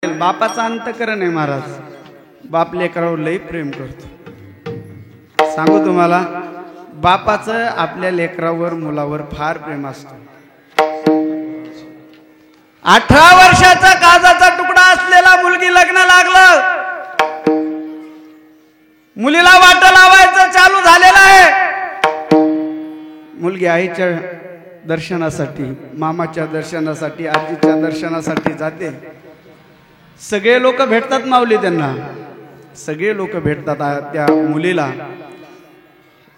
बापाचा अंतकरण आहे महाराज. बाप लेकरावर लई प्रेम करतो. सांगू तुम्हाला, बापाचं आपल्या लेकरावर मुलावर फार प्रेम असतं. 18 वर्षाचा काजाचा तुकडा असलेला मुलगी लग्न लागलं, मुलीला वाट लावायचं चालू झालेलं आहे. मुलगी आईच्या दर्शनासाठी, मामाच्या दर्शनासाठी, आजीच्या दर्शनासाठी जाते. सगळे लोक भेटतात माऊली, त्यांना सगळे लोक भेटतात त्या मुलीला.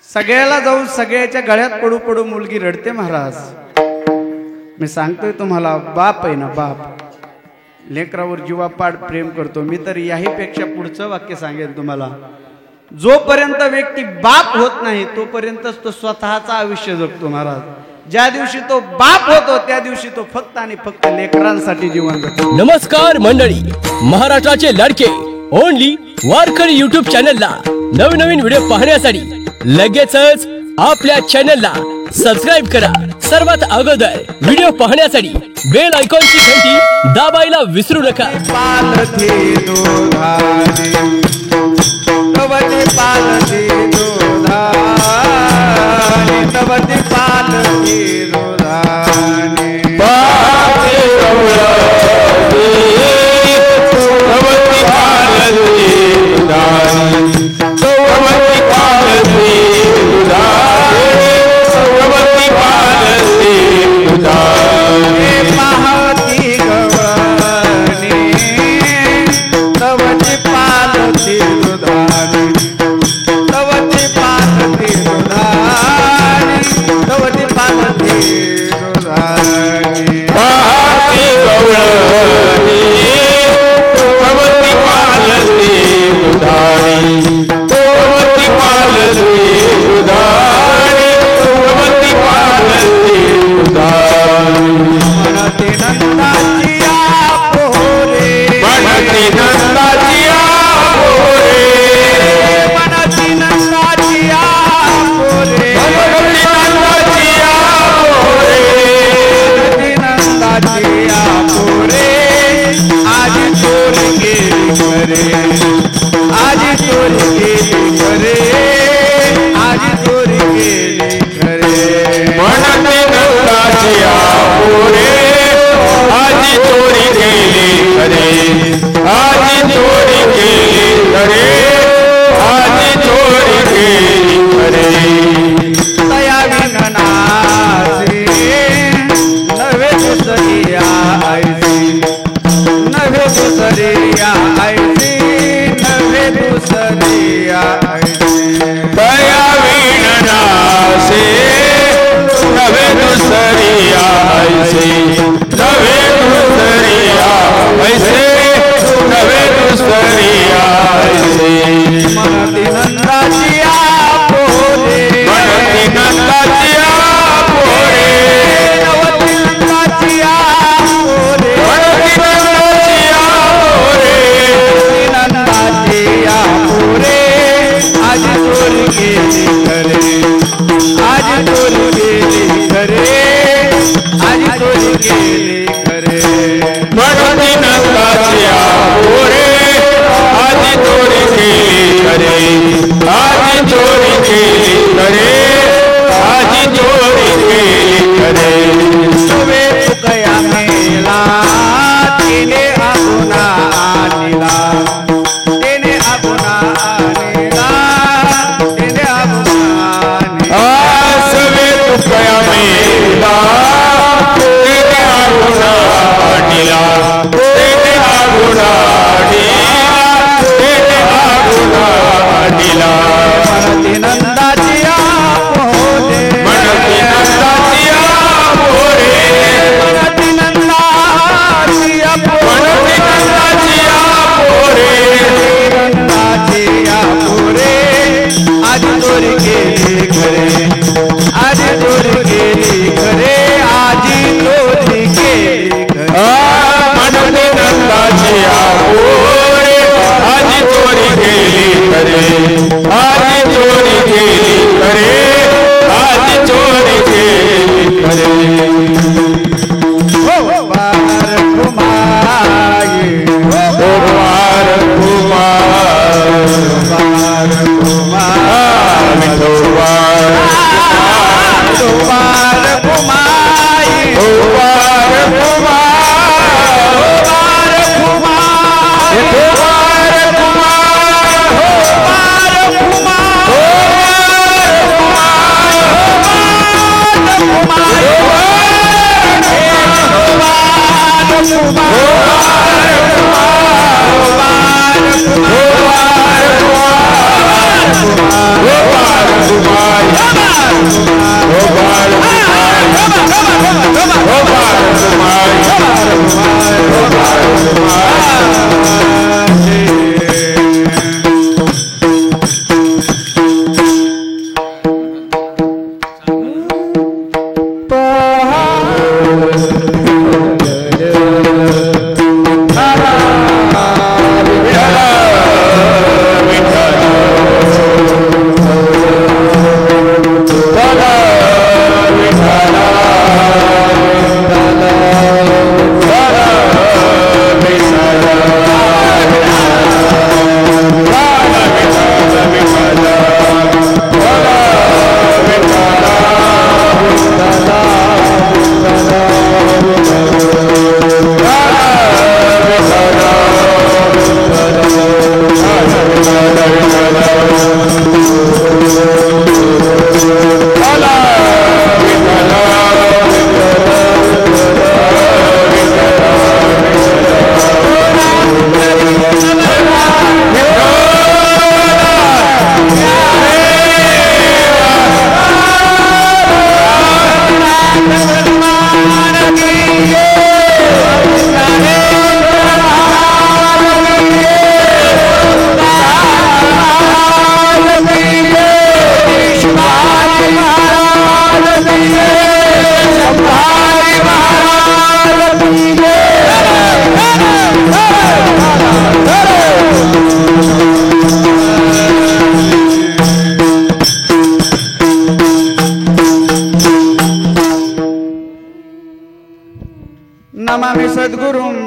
सगळ्याला जाऊन सगळ्याच्या गळ्यात पडू पडू मुलगी रडते. महाराज, मी सांगतोय तुम्हाला, बाप आहे ना, बाप लेकरावर जीवापाड प्रेम करतो. मी तर याहीपेक्षा पुढचं वाक्य सांगेल तुम्हाला, जोपर्यंत व्यक्ती बाप होत नाही तोपर्यंतच तो स्वतःचं आयुष्य जगतो. महाराज, ज्या दिवशी तो बाप होतो त्या दिवशी तो फक्त आणि फक्त लेकरांसाठी जीवन जगतो. नमस्कार मंडळी, महाराष्ट्राचे लाडके ओनली वारकरी YouTube चॅनलला नवीन व्हिडिओ पाहण्यासाठी लगेचच आपल्या चॅनलला सबस्क्राइब करा. सर्वात अगोदर व्हिडिओ पाहण्यासाठी बेल आयकॉनची घंटी दाबायला विसरू नका. आज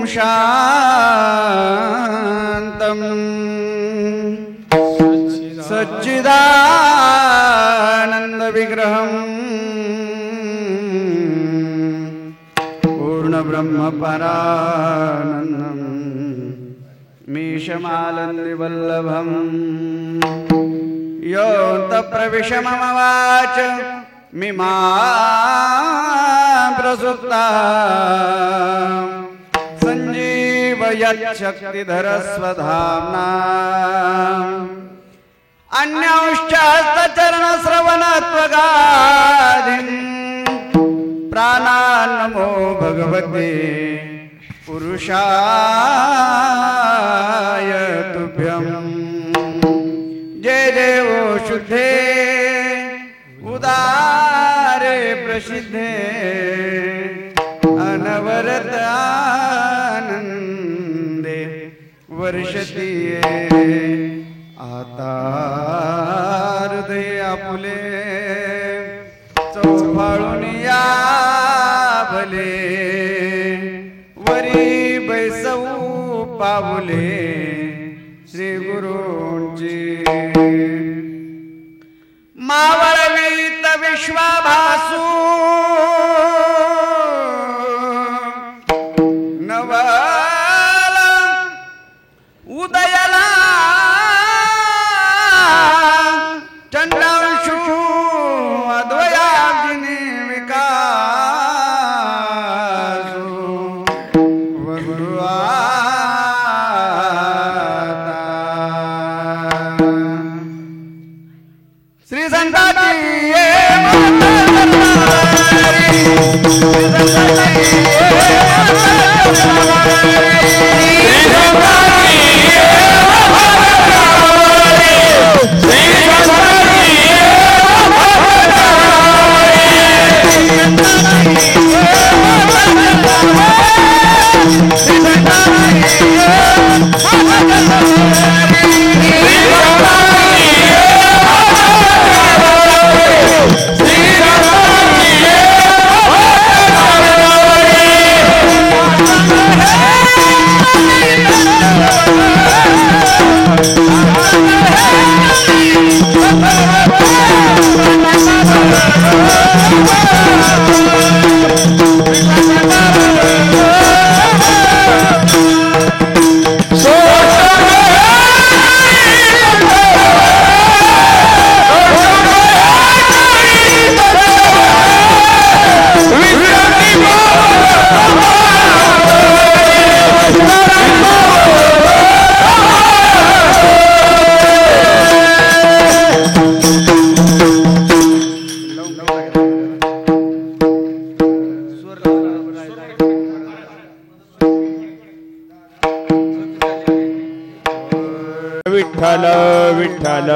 शांतं सच्चिदानंद विग्रहं पूर्ण ब्रह्म परानंदं मीशमालन्दिवल्लभं योऽन्त प्रविश्य मम वाच मिमा प्रसुप्ता संजीवयच्छक्तिधर स्वधाम्ना अन्यांश्चास्तचरण श्रवणत्वगाधिं प्राणान्नमो भगवते पुरुषाय तुभ्यं जय देवो शुद्धे उदारे प्रसिद्धे अनवरत आनंदे वर्षतीये आता हृदय आपुले चौफाळून या भले वरी बैसवू पावले श्री गुरूंची मावळवीत विश्वाभासू नवला उदयला चंद्रांशू अद्वयाब्जिनी विकासू वगुरुआता श्री संताची ये विठ्ठल विठ्ठल.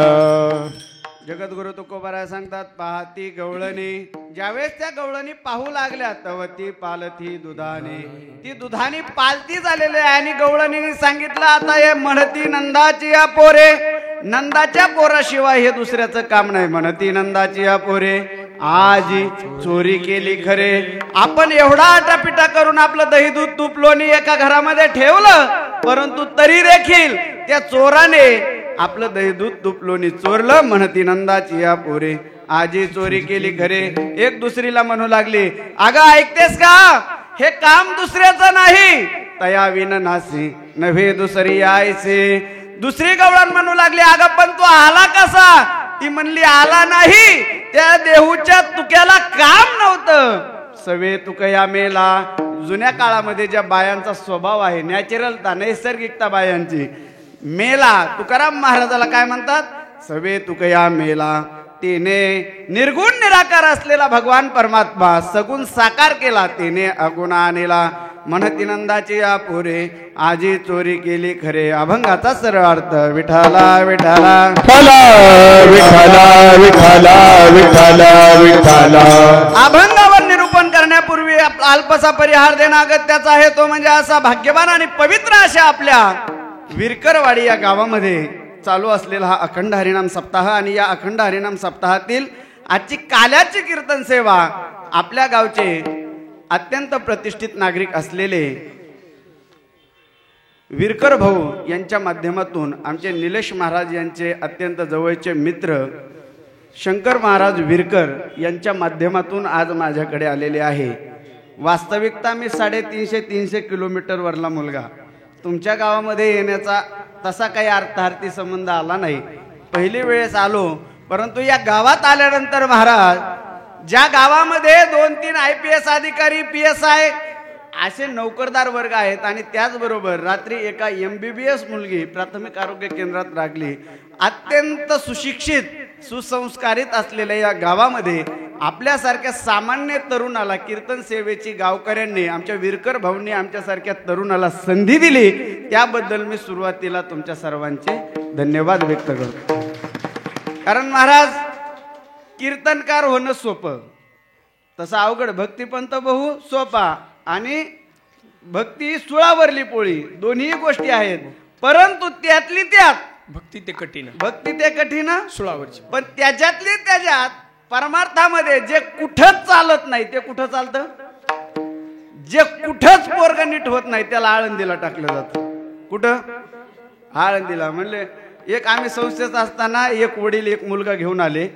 जगद्गुरु तुकोबाराय सांगतात, पाहती गवळणी, ज्यावेळेस त्या गवळणी पाहू लागल्या तवती पालथी दुधाने, ती दुधाने पालती झालेली आहे. आणि गवळणीने सांगितलं, आता हे म्हणती नंदाची या पोरे, नंदाच्या पोराशिवाय हे दुसऱ्याचं काम नाही. म्हणती नंदाची या पोरे, आज चोरी केली खरे, आपण एवढा आटापिटा करून आपलं दही दूध तूप लोणी एका घरामध्ये ठेवलं, परंतु तरी देखील त्या चोराने आपलं दही दूध तूप लोणी चोरलं. म्हणती नंदाची या पोरे, आजी चोरी केली खरे. एक दुसरीला म्हणू लागली, अगं ऐकतेस का, हे काम दुसऱ्याचं नाही, तया विन नासी नव्हे दुसरी आयसे. दुसरी गवळण म्हणू लागली, अगं पण तू आला कसा. ती म्हणली, आला नाही, त्या देहूच्या तुक्याला काम नव्हतं. सवे तुकया मेला. जुन्या काळामध्ये ज्या बायांचा स्वभाव आहे, नॅचरलता नैसर्गिकता बायांची, मेला. तुकाराम महाराजाला काय म्हणतात, सवे तुकया मेला. तिने निर्गुण निराकार असलेला भगवान परमात्मा सगुण साकार केला, तिने अगुण आणला. म्हणती नंदाची या पोरे, आजी चोरी केली खरे. अभंगाचा सरळ अर्थ, विठाला विठाला विठाला विठाला विठाला विठाला. अभंगावर निरूपण करण्यापूर्वी अल्पसा परिहार देणं अगत्याचा आहे. तो म्हणजे असा भाग्यवान आणि पवित्र अशा आपल्या विरकरवाडी या गावामध्ये चालू असलेला हा अखंड हरिनाम सप्ताह. आणि या अखंड हरिनाम सप्ताहातील आजची काल्याची कीर्तन सेवा आपल्या गावचे अत्यंत प्रतिष्ठित नागरिक असलेले विरकर भाऊ यांच्या माध्यमातून आमचे निलेश महाराज यांचे अत्यंत जवळचे मित्र शंकर महाराज विरकर यांच्या माध्यमातून आज माझ्याकडे आलेले आहे. वास्तविकता मी 350 किलोमीटरवरला मुलगा, तुमच्या गावामध्ये येण्याचा तसा काही अर्थार्थी संबंध आला नाही. पहिली वेळेस आलो, परंतु या गावात आल्यानंतर महाराज, ज्या गावामध्ये 2-3 IPS अधिकारी, PSI असे नोकरदार वर्ग आहेत आणि त्याचबरोबर रात्री एका MBBS मुलगी प्राथमिक आरोग्य केंद्रात राखली, अत्यंत सुशिक्षित सुसंस्कारित असलेल्या या गावामध्ये आपल्यासारख्या सामान्य तरुणाला कीर्तन सेवेची गावकऱ्यांनी, आमच्या विरकर भाऊंनी आमच्यासारख्या तरुणाला संधी दिली, त्याबद्दल मी सुरुवातीला तुमच्या सर्वांचे धन्यवाद व्यक्त करतो. कारण महाराज, कीर्तनकार होणं सोपं, तसं अवघड भक्तिपंत बहु सोपा आणि भक्ती सुळावरली पोळी दोन्ही गोष्टी आहेत. परंतु त्यातली त्यात भक्ती ते कठीण सुळावरची, पण त्याच्यातली त्याच्यात परमार्थामध्ये जे कुठंच चालत नाही ते कुठं चालतं, जे कुठंच पोरग नीट होत नाही त्याला आळंदीला टाकलं जातं. कुठं? आळंदीला. म्हणले एक आम्ही संस्थेत असताना एक वडील एक मुलगा घेऊन आले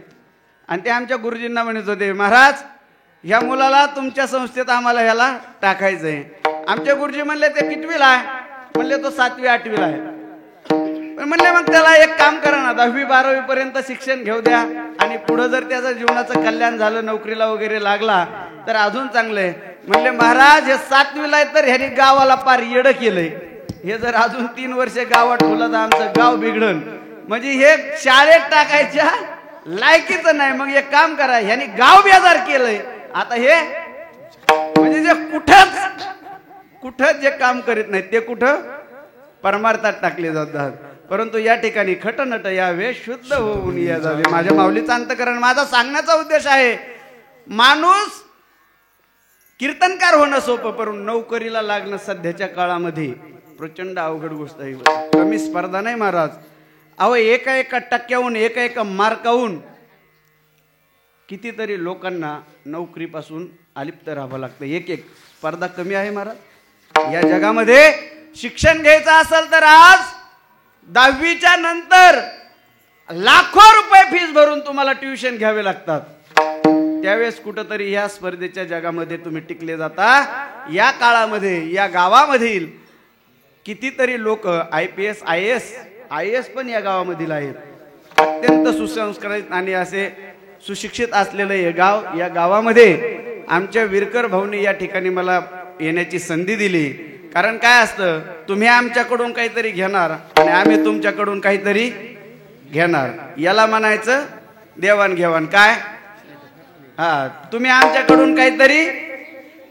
आणि ते आमच्या गुरुजींना म्हणत होते, महाराज ह्या मुलाला तुमच्या संस्थेत आम्हाला ह्याला टाकायचंय. आमचे गुरुजी म्हणले ते कितवीला आहे? म्हणले तो 7वी-8वीला आहे. म्हणले मग त्याला एक काम करा ना, 10वी-12वी पर्यंत शिक्षण घेऊ द्या आणि पुढे जर त्याचं जीवनाचं कल्याण झालं, नोकरीला वगैरे लागला तर अजून चांगलंय. म्हणले महाराज हे 7वीला आहे तर ह्यानी गावाला पार येडं केलंय, हे जर अजून 3 वर्ष गावात ठेवलं तर आमचं गाव बिघडन, म्हणजे हे शाळेत टाकायच्या लायकीचं नाही. मग एक काम करा, ह्यानी गाव बेजार केलंय, आता हे म्हणजे जे कुठं जे काम करीत नाही ते कुठं परमार्थात टाकले जातात. परंतु या ठिकाणी खटनट यावे, शुद्ध होऊन या जावे. माझ्या माऊलीचं अंतकरण. माझा सांगण्याचा उद्देश आहे, माणूस कीर्तनकार होणं सोपं, परंतु नोकरीला लागणं सध्याच्या काळामध्ये प्रचंड अवघड गोष्ट आहे. कमी स्पर्धा नाही महाराज. अहो एका टक्क्याहून एका मार्काहून कितीतरी लोकांना नोकरीपासून अलिप्त राहावं लागतं. एक स्पर्धा कमी आहे महाराज. या जगामध्ये शिक्षण घ्यायचं असेल तर आज 10वीच्या नंतर लाखो रुपये फीस भरून तुम्हाला ट्युशन घ्यावे लागतात. त्यावेळेस कुठंतरी या स्पर्धेच्या जगामध्ये तुम्ही टिकले जाता. या काळामध्ये या गावामधील कितीतरी लोक IPS IAS पण या गावामधील आहेत. अत्यंत सुसंस्कारित आणि असे सुशिक्षित असलेलं हे गाव. या गावामध्ये आमच्या विरकर भाऊने या ठिकाणी मला येण्याची संधी दिली. कारण काय असतं, तुम्ही आमच्याकडून काहीतरी घेणार आणि आम्ही तुमच्याकडून काहीतरी घेणार, याला म्हणायचं देवाणघेवाण. काय? हा, तुम्ही आमच्याकडून काहीतरी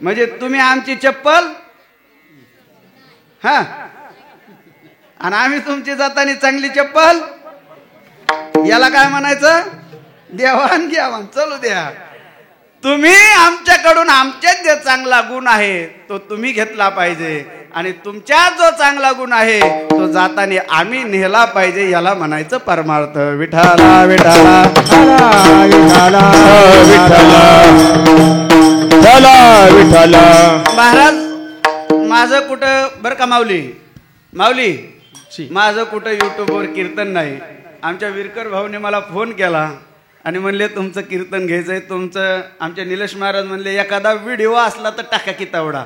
म्हणजे तुम्ही आमची चप्पल, हा, आणि आम्ही तुमची जातानी चांगली चप्पल, याला काय म्हणायचं? देवाणघेवाण. चलू द्या. तुम्ही आमच्याकडून आमच्यात जे चांगला गुण आहे तो तुम्ही घेतला पाहिजे आणि तुमच्यात जो चांगला गुण आहे तो जाताना आम्ही नेला पाहिजे, याला म्हणायचं परमार्थ. विठाला विठाला विठाला विठाला विठाला. महाराज माझं कुठं बरं का माऊली माझं कुठं युट्यूबवर कीर्तन नाही. आमच्या विरकर भाऊने मला फोन केला आणि म्हणले तुमचं कीर्तन घ्यायचंय. तुमचं आमच्या निलेश महाराज म्हणले एखादा व्हिडिओ असला तर टाका की तेवढा.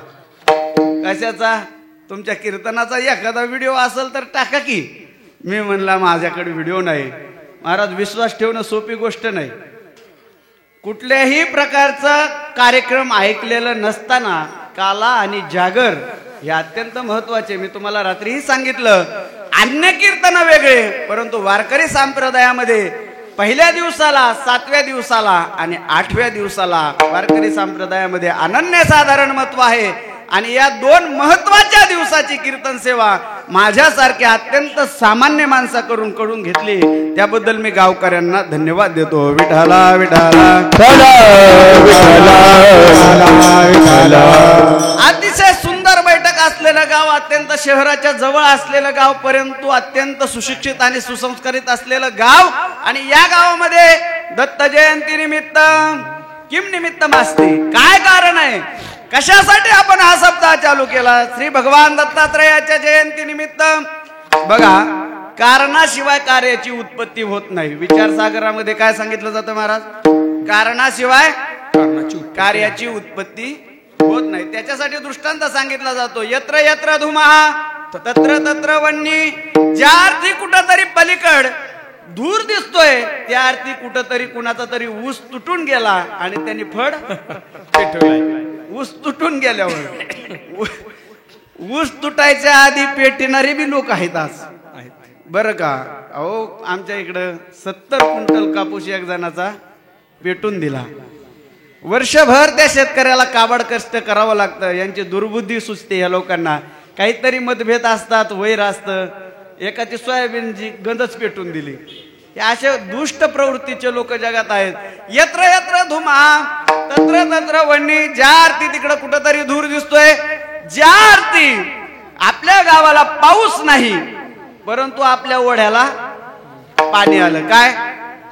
कशाचा? तुमच्या कीर्तनाचा एखादा व्हिडिओ असेल तर टाका की. मी म्हणला माझ्याकडे व्हिडिओ नाही. महाराज विश्वास ठेवणं सोपी गोष्ट नाही. कुठल्याही प्रकारचा कार्यक्रम ऐकलेलं नसताना काला आणि जागर हे अत्यंत महत्वाचे. मी तुम्हाला रात्रीही सांगितलं, अन्य कीर्तन वेगळे, परंतु वारकरी संप्रदायामध्ये पहिल्या दिवसाला, 7व्या दिवसाला आणि 8व्या दिवसाला वारकरी संप्रदायामध्ये अनन्यसाधारण महत्व आहे. आणि या 2 महत्वाच्या दिवसाची कीर्तन सेवा माझ्यासारख्या अत्यंत सामान्य माणसाकडून करून घेतली, त्याबद्दल मी गावकऱ्यांना धन्यवाद देतो. विठाला विठाला अतिशय सुंदर बैठक असलेलं गाव, अत्यंत शहराच्या जवळ असलेलं गाव, परंतु अत्यंत सुशिक्षित आणि सुसंस्कारित असलेलं गाव. आणि या गावामध्ये दत्त जयंती निमित्त किम निमित्त मासते. काय कारण आहे? कशासाठी आपण हा सप्ताह चालू केला? श्री भगवान दत्तात्रयाच्या जयंती निमित्त. बघा, कारणाशिवाय कार्याची उत्पत्ती होत नाही. विचारसागरामध्ये काय सांगितलं जातं महाराज? कारणाशिवाय कार्याची उत्पत्ती होत नाही. त्याच्यासाठी दृष्टांत सांगितला जातो. यत्र यत्र धुमः तत्र तत्र वन्नी. ज्या अर्थी कुठंतरी पलीकड दूर दिसतोय त्या अर्थी कुठंतरी कुणाचा तरी ऊस तुटून गेला आणि त्यांनी फड ऊस तुटून गेल्यावर ऊस तुटायच्या आधी पेटणारे बी लोक आहेत आज, बरं का? अहो, आमच्या इकडं 70 क्विंटल कापूस एक जणाचा पेटून दिला. वर्षभर त्या शेतकऱ्याला काबाड कष्ट करावं लागतं. यांची दुर्बुद्धी सुचते या लोकांना. काहीतरी मतभेद असतात, वैर असतं. एकाची सोयाबीनची गंधच पेटून दिली. हे असे दुष्ट प्रवृत्तीचे लोक जगात आहेत. यत्र यत्र धुमः तत्र तत्र वन्नी. ज्या अर्थी तिकडं कुठंतरी धूर दिसतोय, ज्या अर्थी आपल्या गावाला पाऊस नाही परंतु आपल्या ओढ्याला पाणी आलं. काय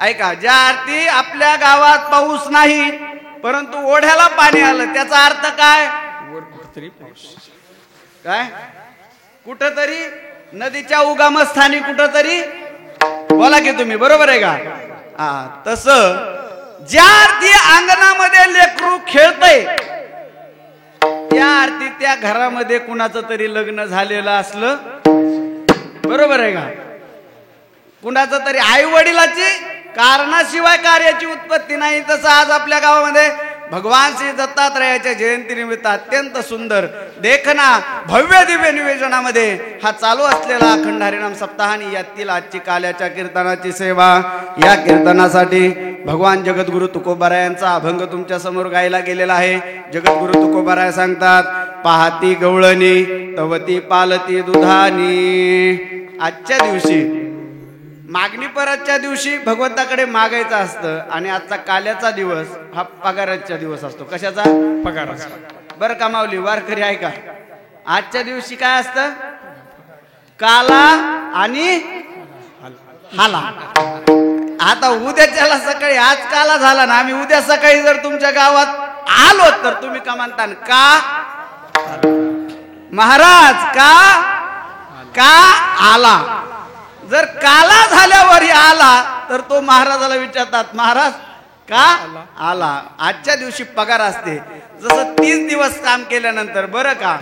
ऐका, ज्या अर्थी आपल्या गावात पाऊस नाही परंतु ओढ्याला पाणी आलं, त्याचा अर्थ काय? काय? कुठंतरी नदीच्या उगमस्थानी कुठंतरी, बोला की तुम्ही, बरोबर आहे का? हा, तसं ज्या अर्थी अंगणामध्ये लेकरू खेळतय त्या अर्थी त्या घरामध्ये कुणाचं तरी लग्न झालेलं असलं, बरोबर आहे का? कुणाचं तरी आई वडिलाची कारणाशिवाय कार्याची उत्पत्ती नाही. तसं आज आपल्या गावामध्ये भगवान श्री दत्तात्रयाच्या जयंतीनिमित्त अत्यंत सुंदर देखना भव्य दिव्य निवेदनामध्ये हा चालू असलेला अखंड हरिनाम सप्ताह आणि यातील आजची काल्याच्या कीर्तनाची सेवा. या कीर्तनासाठी भगवान जगद्गुरु तुकोबारायांचा अभंग तुमच्या समोर गायला गेलेला आहे. जगद्गुरु तुकोबाराय सांगतात, पाहती गवळणी तवती पालती दुधानी. आजच्या दिवशी मागणी परतच्या दिवशी भगवंताकडे मागायचं असतं आणि आजचा काल्याचा दिवस हा पगाराचा दिवस असतो. कशाचा? पगार. बरं कमावली वारकरी ऐका, आजच्या दिवशी काय असतं? काला आणि हाला. आता उद्याच्याला सकाळी आज काला झाला ना, आम्ही उद्या सकाळी जर तुमच्या गावात आलो तर तुम्ही का म्हणता? का महाराज का आला? जर काला झाल्यावर आला तर तो महाराजाला विचारतात, महाराज का आला? आजच्या दिवशी पगार असते. जसं 30 दिवस काम केल्यानंतर, बरं का,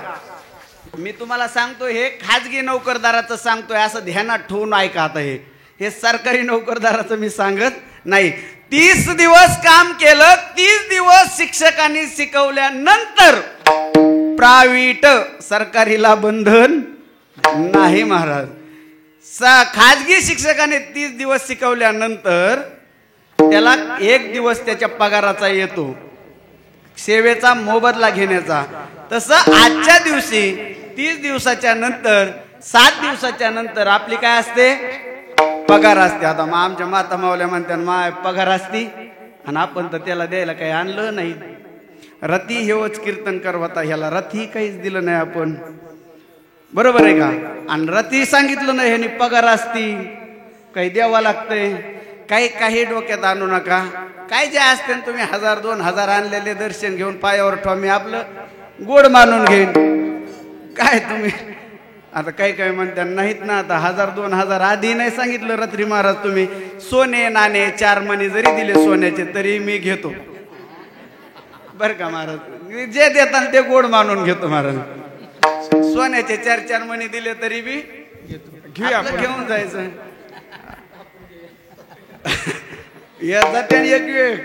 मी तुम्हाला सांगतो, हे खाजगी नोकरदाराचं सांगतोय, असं ध्यानात ठेवून ऐका. आता हे सरकारी नोकरदाराचं मी सांगत नाही. 30 दिवस काम केलं, 30 दिवस शिक्षकांनी शिकवल्यानंतर प्रायव्हेट, सरकारीला बंधन नाही महाराज. खाजगी शिक्षकाने 30 दिवस शिकवल्यानंतर त्याला 1 दिवस त्याच्या पगाराचा येतो, सेवेचा मोबदला घेण्याचा. तसं आजच्या दिवशी 30 दिवसाच्या नंतर, 7 दिवसाच्या नंतर आपली काय असते? पगार असते. आता मग आमच्या माता मावल्या म्हणतात, माय पगार असती आणि आपण तर त्याला द्यायला काही आणलं नाही. रती हेवच कीर्तनकर होता, ह्याला रथी काहीच दिलं नाही आपण, बरोबर आहे का? आणि रती सांगितलं नाही ह्यानी पगार असती, काही द्यावं लागतंय. काही डोक्यात आणू नका. काय जे असते तुम्ही 1000-2000 आणलेले दर्शन घेऊन पायावर ठेवा, मी आपलं गोड मानून घेईन. काय तुम्ही आता काही म्हणतात नाहीत ना. आता 1000-2000 आधी नाही सांगितलं रत्री महाराज, तुम्ही सोने नाणे 4 मणी जरी दिले सोन्याचे तरी मी घेतो, बरं का महाराज? जे देतात ते गोड मानून घेतो महाराज. सोन्याचे 4-4 मणी दिले तरी बी घेऊन जायचं. या जाते एक वेळ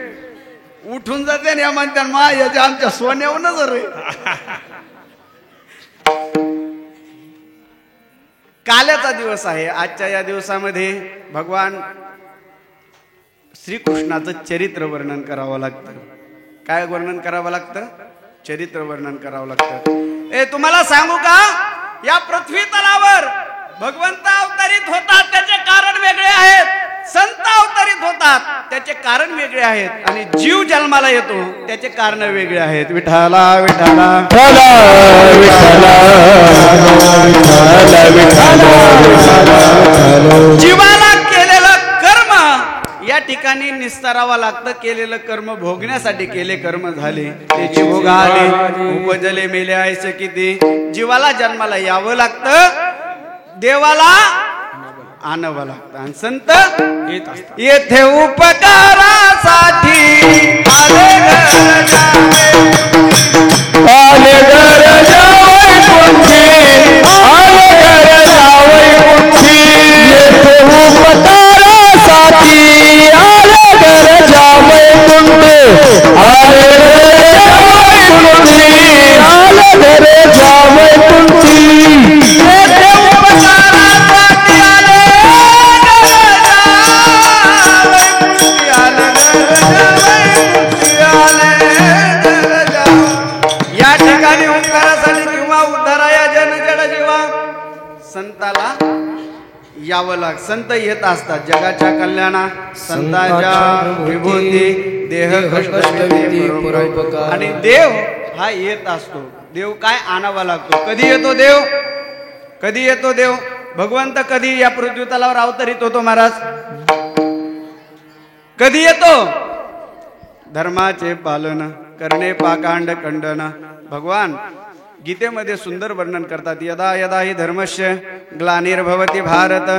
उठून जाते या म्हणतात, मा याच्या आमच्या सोन्यावरच रे. काल्याचा दिवस आहे. आजच्या या दिवसामध्ये भगवान श्रीकृष्णाचं चरित्र वर्णन करावं लागतं. काय वर्णन करावं लागतं? चरित्र वर्णन करावं लागतं. तुम्हाला सांगू का, या पृथ्वी तलावर भगवंत अवतरित होतात त्याचे कारण वेगळे आहेत, संत अवतरित होतात त्याचे कारण वेगळे आहेत, आणि जीव जन्माला येतो त्याचे कारण वेगळे आहेत. विठ्ठला विठ्ठला जीवाला केलेलं कर्म या ज्या ठिकाणी निस्तारावं लागतं केलेलं कर्म भोगण्यासाठी केले कर्म झाले त्याची भोग आले उपजले मेले आयसे किती जीवाला जन्माला यावं लागतं देवाला आणावं लागतं आणि संत येथे उपकारासाठी आले घर जावई कुंठी आले घर जावई कुंठी येथे उपकारासाठी आले घर जावई कुंठी आले घर जावई कुंठी आले घर जावई कुंठी येथे उपकारासाठी आले या ठिकाणी उपकारासाठी किंवा उद्धाराया जनजड जीवा संताला यावं लाग संत येत असतात जगाच्या कल्याणा संतांच्या विभूती देह कष्ट आणि देव हा येत असतो देव काय आणावा लागतो कधी येतो देव कधी येतो देव भगवंत कधी या पृथ्वी तलावर अवतरित होतो महाराज कधी येतो धर्माचे पालन करणे पाकांड खंडन भगवान गीतेमध्ये सुंदर वर्णन करतात यदा यदा हि धर्मस्य ग्लानिर्भवति भारत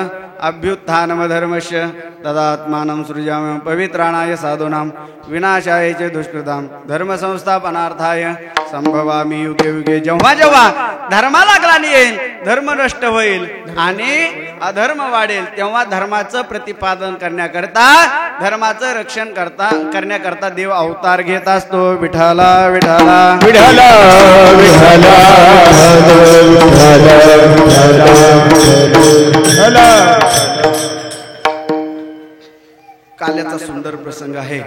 अभ्युत्थानमधर्मस्य तदात्मानं सृजाम्यहं पवित्राणाय साधूनां विनाशाय च दुष्कृतां धर्म संस्थापनार्थाय संभवामि युगे युगे जेव्हा जेव्हा धर्माला ग्लानी येईल धर्म नष्ट होईल आणि अधर्म वाढेल तेव्हा धर्माचं प्रतिपादन करण्याकरता धर्माचं रक्षण करण्याकरता देव अवतार घेत असतो विठाला विठाला विठाला विठाला काल्याचा सुंदर प्रसंग आहे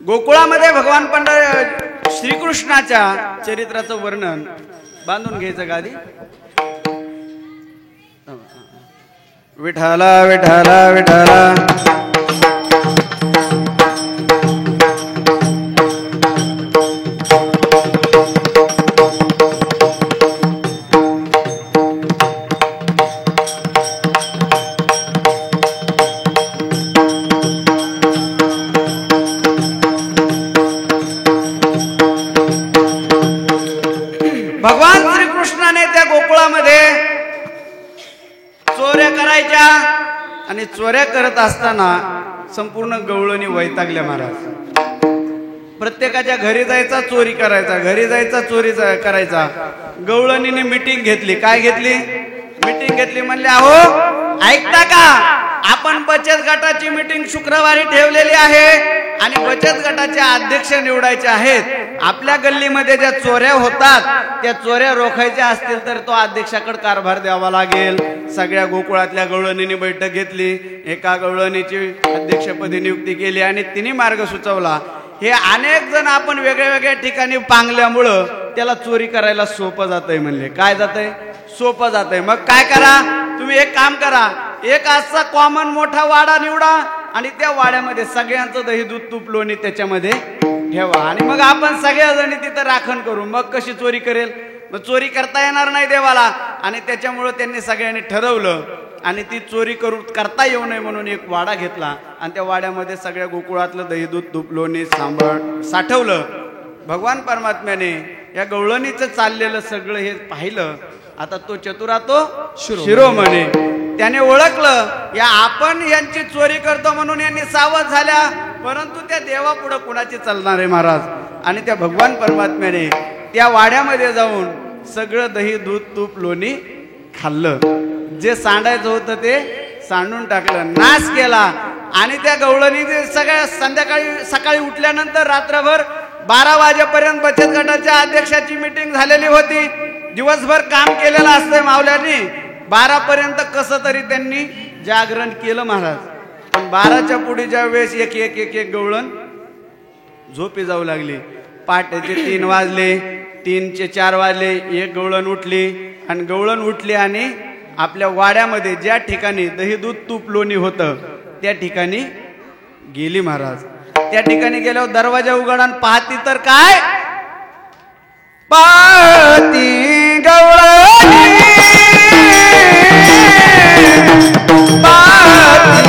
गोकुळामध्ये भगवान श्रीकृष्णाच्या चरित्राचं वर्णन बांधून घ्यायचं गादी विठाला विठाला विठाला भगवान श्रीकृष्णाने त्या गोकुळामध्ये चोऱ्या करायच्या आणि चोऱ्या करत असताना संपूर्ण गवळणी वैतागल्या महाराज प्रत्येकाच्या घरी जायचा चोरी करायचा घरी जायचा चोरी करायचा गवळणीने मीटिंग घेतली काय घेतली मीटिंग घेतली म्हणले अहो ऐकता का आपण बचत गटाची मीटिंग शुक्रवारी ठेवलेली आहे आणि बचत गटाचे अध्यक्ष निवडायचे आहेत आपल्या गल्लीमध्ये ज्या चोऱ्या होतात त्या चोऱ्या रोखायच्या असतील तर तो अध्यक्षाकडे कारभार द्यावा लागेल सगळ्या गोकुळातल्या गवळणीने बैठक घेतली एका गवळणीची अध्यक्षपदी नियुक्ती केली आणि तिने मार्ग सुचवला हे अनेक जण आपण वेगळ्या वेगळ्या ठिकाणी पांगल्यामुळं त्याला चोरी करायला सोपं जातंय म्हणले काय जातंय सोपं जातंय मग काय करा तुम्ही एक काम करा एक असा कॉमन मोठा वाडा निवडा आणि त्या वाड्यामध्ये सगळ्यांचं दही दूध तूप लोणी त्याच्यामध्ये ठेवा आणि मग आपण सगळ्याजणी तिथं राखण करू मग कशी चोरी करेल मग चोरी करता येणार नाही देवाला आणि त्याच्यामुळं त्यांनी सगळ्यांनी ठरवलं आणि ती चोरी करता येऊ नये म्हणून एक वाडा घेतला आणि त्या वाड्यामध्ये सगळ्या गोकुळातलं दही दूध तूप लोणी सांभाळ साठवलं भगवान परमात्म्याने या गवळणीचं चाललेलं सगळं हे पाहिलं आता तो चतुरा तो शिरोमणी त्याने ओळखलं या आपण यांची चोरी करतो म्हणून यांनी सावध झाल्या परंतु त्या देवापुढे कुणाची चालणार आहे महाराज आणि त्या भगवान परमात्म्याने त्या वाड्यामध्ये जाऊन सगळं दही दूध तूप लोणी खाल्लं जे सांडायचं होतं ते सांडून टाकलं नाश केला आणि त्या गवळणीने सगळ्या सकाळी उठल्यानंतर रात्रभर 12 वाजेपर्यंत बचत गटाच्या अध्यक्षाची मीटिंग झालेली होती दिवसभर काम केलेलं असतंय मावल्यानी 12 पर्यंत कसं तरी त्यांनी जागरण केलं महाराज पण 12च्या पुढेच्या वेळेस एक एक एक एक गवळण झोपी जाऊ लागली पहाटेचे 3 वाजले 3चे 4 वाजले एक गवळण उठली आणि गवळण उठली आणि आपल्या वाड्यामध्ये ज्या ठिकाणी दही दूध तूप लोणी होतं त्या ठिकाणी गेली महाराज त्या ठिकाणी गेल्यावर दरवाजा उघडा आणि पाहती तर काय पाहती गवळणी पाहती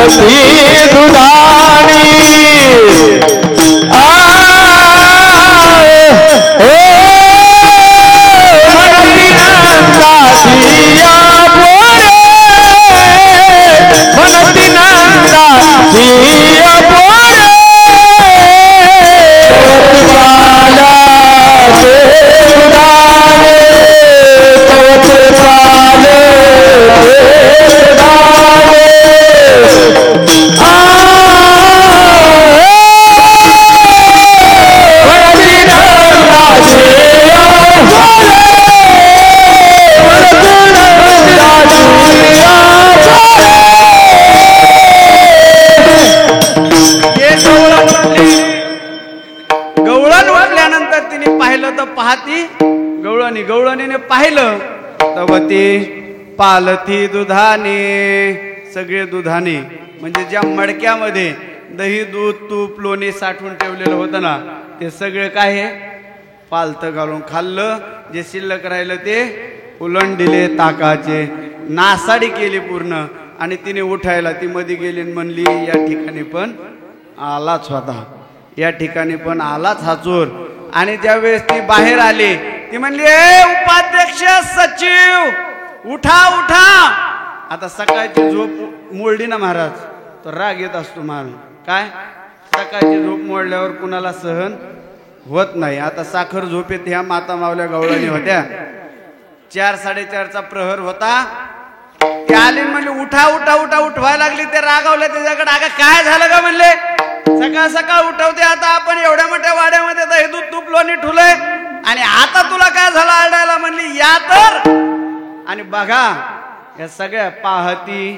पालती दुधानी गवळणीने पाहिलं तर ती पालथी दुधाने, सगळे दुधाने म्हणजे ज्या मडक्यामध्ये दही दूध तूप लोणी साठवून ठेवलेलं होतं ना ते सगळे काय आहे पालथ घालून खाल्लं. जे शिल्लक राहिलं ते उलण दिले ताकाचे, नासाडी केली पूर्ण. आणि तिने उठायला ती मध्ये गेली आणि म्हणली या ठिकाणी पण आलाच होता, या ठिकाणी पण आलाच हा चोर. आणि ज्यावेळेस ती बाहेर आली ती म्हणली ए उपाध्यक्ष सचिव उठा उठा. आता सकाळची झोप मोडली ना महाराज तर राग येत असतो महाराज. काय सकाळची झोप मोडल्यावर कुणाला सहन होत नाही. आता साखर झोपेत ह्या माता मावल्या गवळणी होत्या. 4-4:30चा प्रहर होता. ते आले म्हणले उठा उठा उठा उठवायला लागली. ते रागावले त्याच्याकडे. अगं काय झालं का म्हणले सकाळ सकाळ उठवते. आता आपण एवढ्या मोठ्या वाड्यामध्ये दही दूध तूप लोणी ठुलय आणि आता तुला काय झालं आरडायला. म्हणली या तर. आणि बघा या सगळ्या पाहती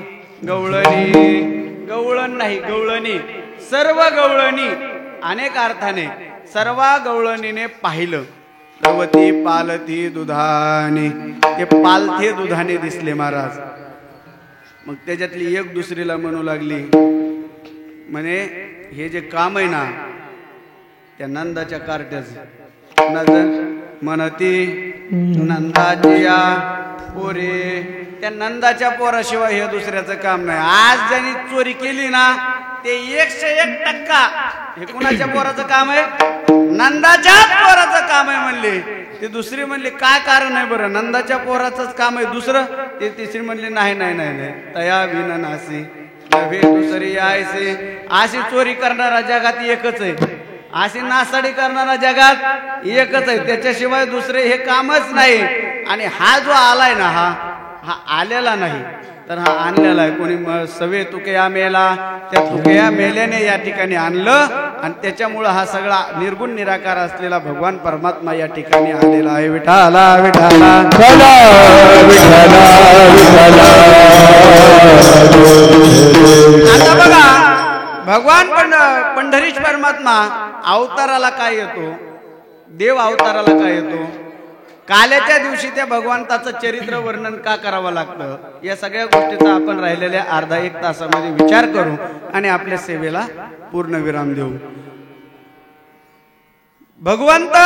गवळणी, गवळण नाही गवळणी, सर्व गवळणी अनेक अर्थाने सर्व गवळणीने पाहिलं. गवती पालथी दुधाने, ते पालथे दुधाने दिसले महाराज. मग त्याच्यातली एक दुसरीला म्हणू लागली म्हणे हे जे काम आहे ना त्या नंदाच्या कार्ट्याचं म्हणती नंदाची या पोरे, त्या नंदाच्या पोराशिवाय हे दुसऱ्याचं काम नाही. आज ज्यांनी चोरी केली ना ते 101% हे कुणाच्या पोराचं काम आहे नंदाच्याच पोराचं काम आहे म्हणले. ते दुसरी म्हणली काय कारण आहे बरं नंदाच्या पोराचंच काम आहे दुसरं. ते तिसरी म्हणली नाही नाही नाही नाही तया विना नासी नव्हे दुसरी आयसे. अशी चोरी करणारा जगात एकच आहे, अशी नासाडी करणारा जगात एकच आहे, त्याच्याशिवाय दुसरे हे कामच नाही. आणि हा जो आलाय ना हा आलेला नाही तर हा आणलेला आहे. कोणी सवे तुकया मेला, त्या तुकया मेल्याने या ठिकाणी आणलं आणि त्याच्यामुळं हा सगळा निर्गुण निराकार असलेला भगवान परमात्मा या ठिकाणी आलेला आहे. विठाला विठाला आता बघा भगवान पंढरीश परमात्मा अवताराला काय येतो, देव अवताराला काय येतो. काल्याच्या दिवशी त्या भगवंताचं चरित्र वर्णन का करावं लागतं या सगळ्या गोष्टीचा आपण राहिलेल्या अर्धा एक तासामध्ये विचार करू आणि आपल्या सेवेला पूर्ण विराम देऊ. भगवंत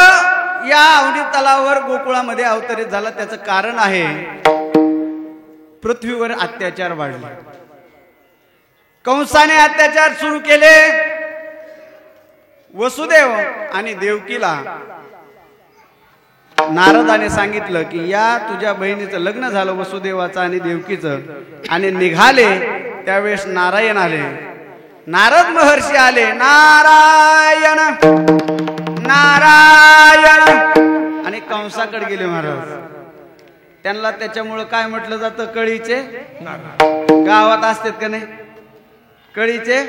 या अवनी तलावावर गोकुळामध्ये अवतरित झाला. त्याचं कारण आहे पृथ्वीवर अत्याचार वाढले. कंसाने अत्याचार सुरू केले. वसुदेव आणि देवकीला नारदाने सांगितलं की या तुझ्या बहिणीचं लग्न झालं वसुदेवाचं आणि देवकीचं आणि निघाले. त्यावेळेस नारायण आले, नारद महर्षी आले. नारायण नारायण आणि कंसाकडे गेले महाराज. त्यांना त्याच्यामुळं काय म्हटलं जातं कळीचे गावात असतात का नाही. कळीचे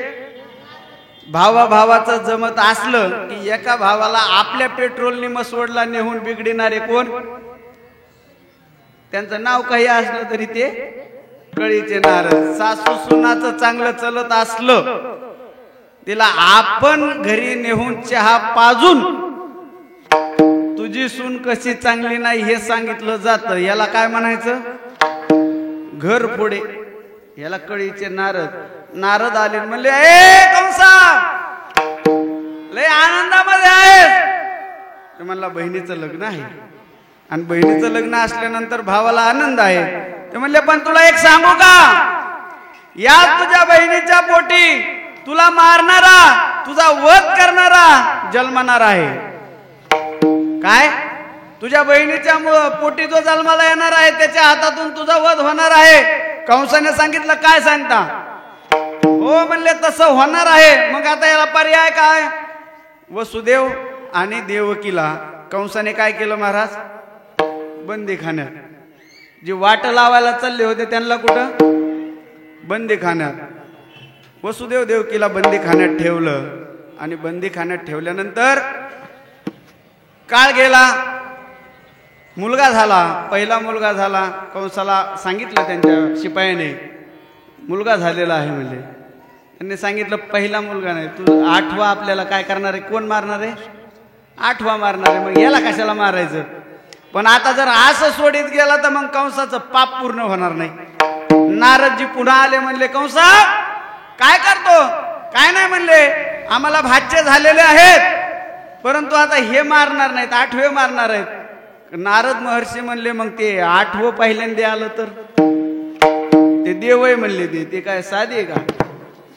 भावाभावाचं जमत असलं की एका भावाला आपल्या पेट्रोलने मसवडला नेहून बिघडिणारे कोण, त्यांचं नाव काही असलं तरी ते कळीचे नारद. सासू सुनाचं चांगलं चलत असलं तिला आपण घरी नेहून चहा पाजून तुझी सून कशी चांगली नाही हे सांगितलं जातं. याला काय म्हणायचं घर फोडे. याला कळीचे नारद. नारद आले म्हणले ए कंसा लय आनंदामध्ये आहे. म्हणला बहिणीचं लग्न आहे आणि बहिणीचं लग्न असल्यानंतर भावाला आनंद आहे. ते म्हणले पण तुला एक सांगू का या तुझ्या बहिणीच्या पोटी तुला मारणारा, तुझा वध करणारा जन्मणार आहे. काय? तुझ्या बहिणीच्या पोटी जो जन्माला येणार आहे त्याच्या हातातून तुझा वध होणार आहे. कंसाने सांगितलं काय सांगता? हो म्हणले तसं होणार आहे. मग आता याला पर्याय काय? वसुदेव आणि देवकीला कंसाने काय केलं महाराज? बंदीखान्यात. जी वाट लावायला चालले होते त्यांना कुठं? बंदीखान्यात. वसुदेव देवकीला बंदीखान्यात ठेवलं आणि बंदीखान्यात ठेवल्यानंतर काळ गेला, मुलगा झाला. पहिला मुलगा झाला. कंसाला सांगितलं त्यांच्या शिपायाने मुलगा झालेला आहे म्हणजे. त्यांनी सांगितलं पहिला मुलगा नाही, तू 8वा आपल्याला काय करणार आहे? कोण मारणार आहे? 8वा मारणार आहे. मग याला कशाला मारायचं? पण आता जर असं सोडीत गेला तर मग कंसाचं पाप पूर्ण होणार नाही. नारदजी पुन्हा आले, म्हणले कंसा काय करतो? काय नाही म्हणले, आम्हाला भाच्य झालेले आहेत परंतु आता हे मारणार नाहीत, 8वे मारणार आहेत. नारद महर्षी म्हणले मग ते 8वं पहिल्यांदा आलं तर ते देवय म्हणले, ते काय साधी आहे का?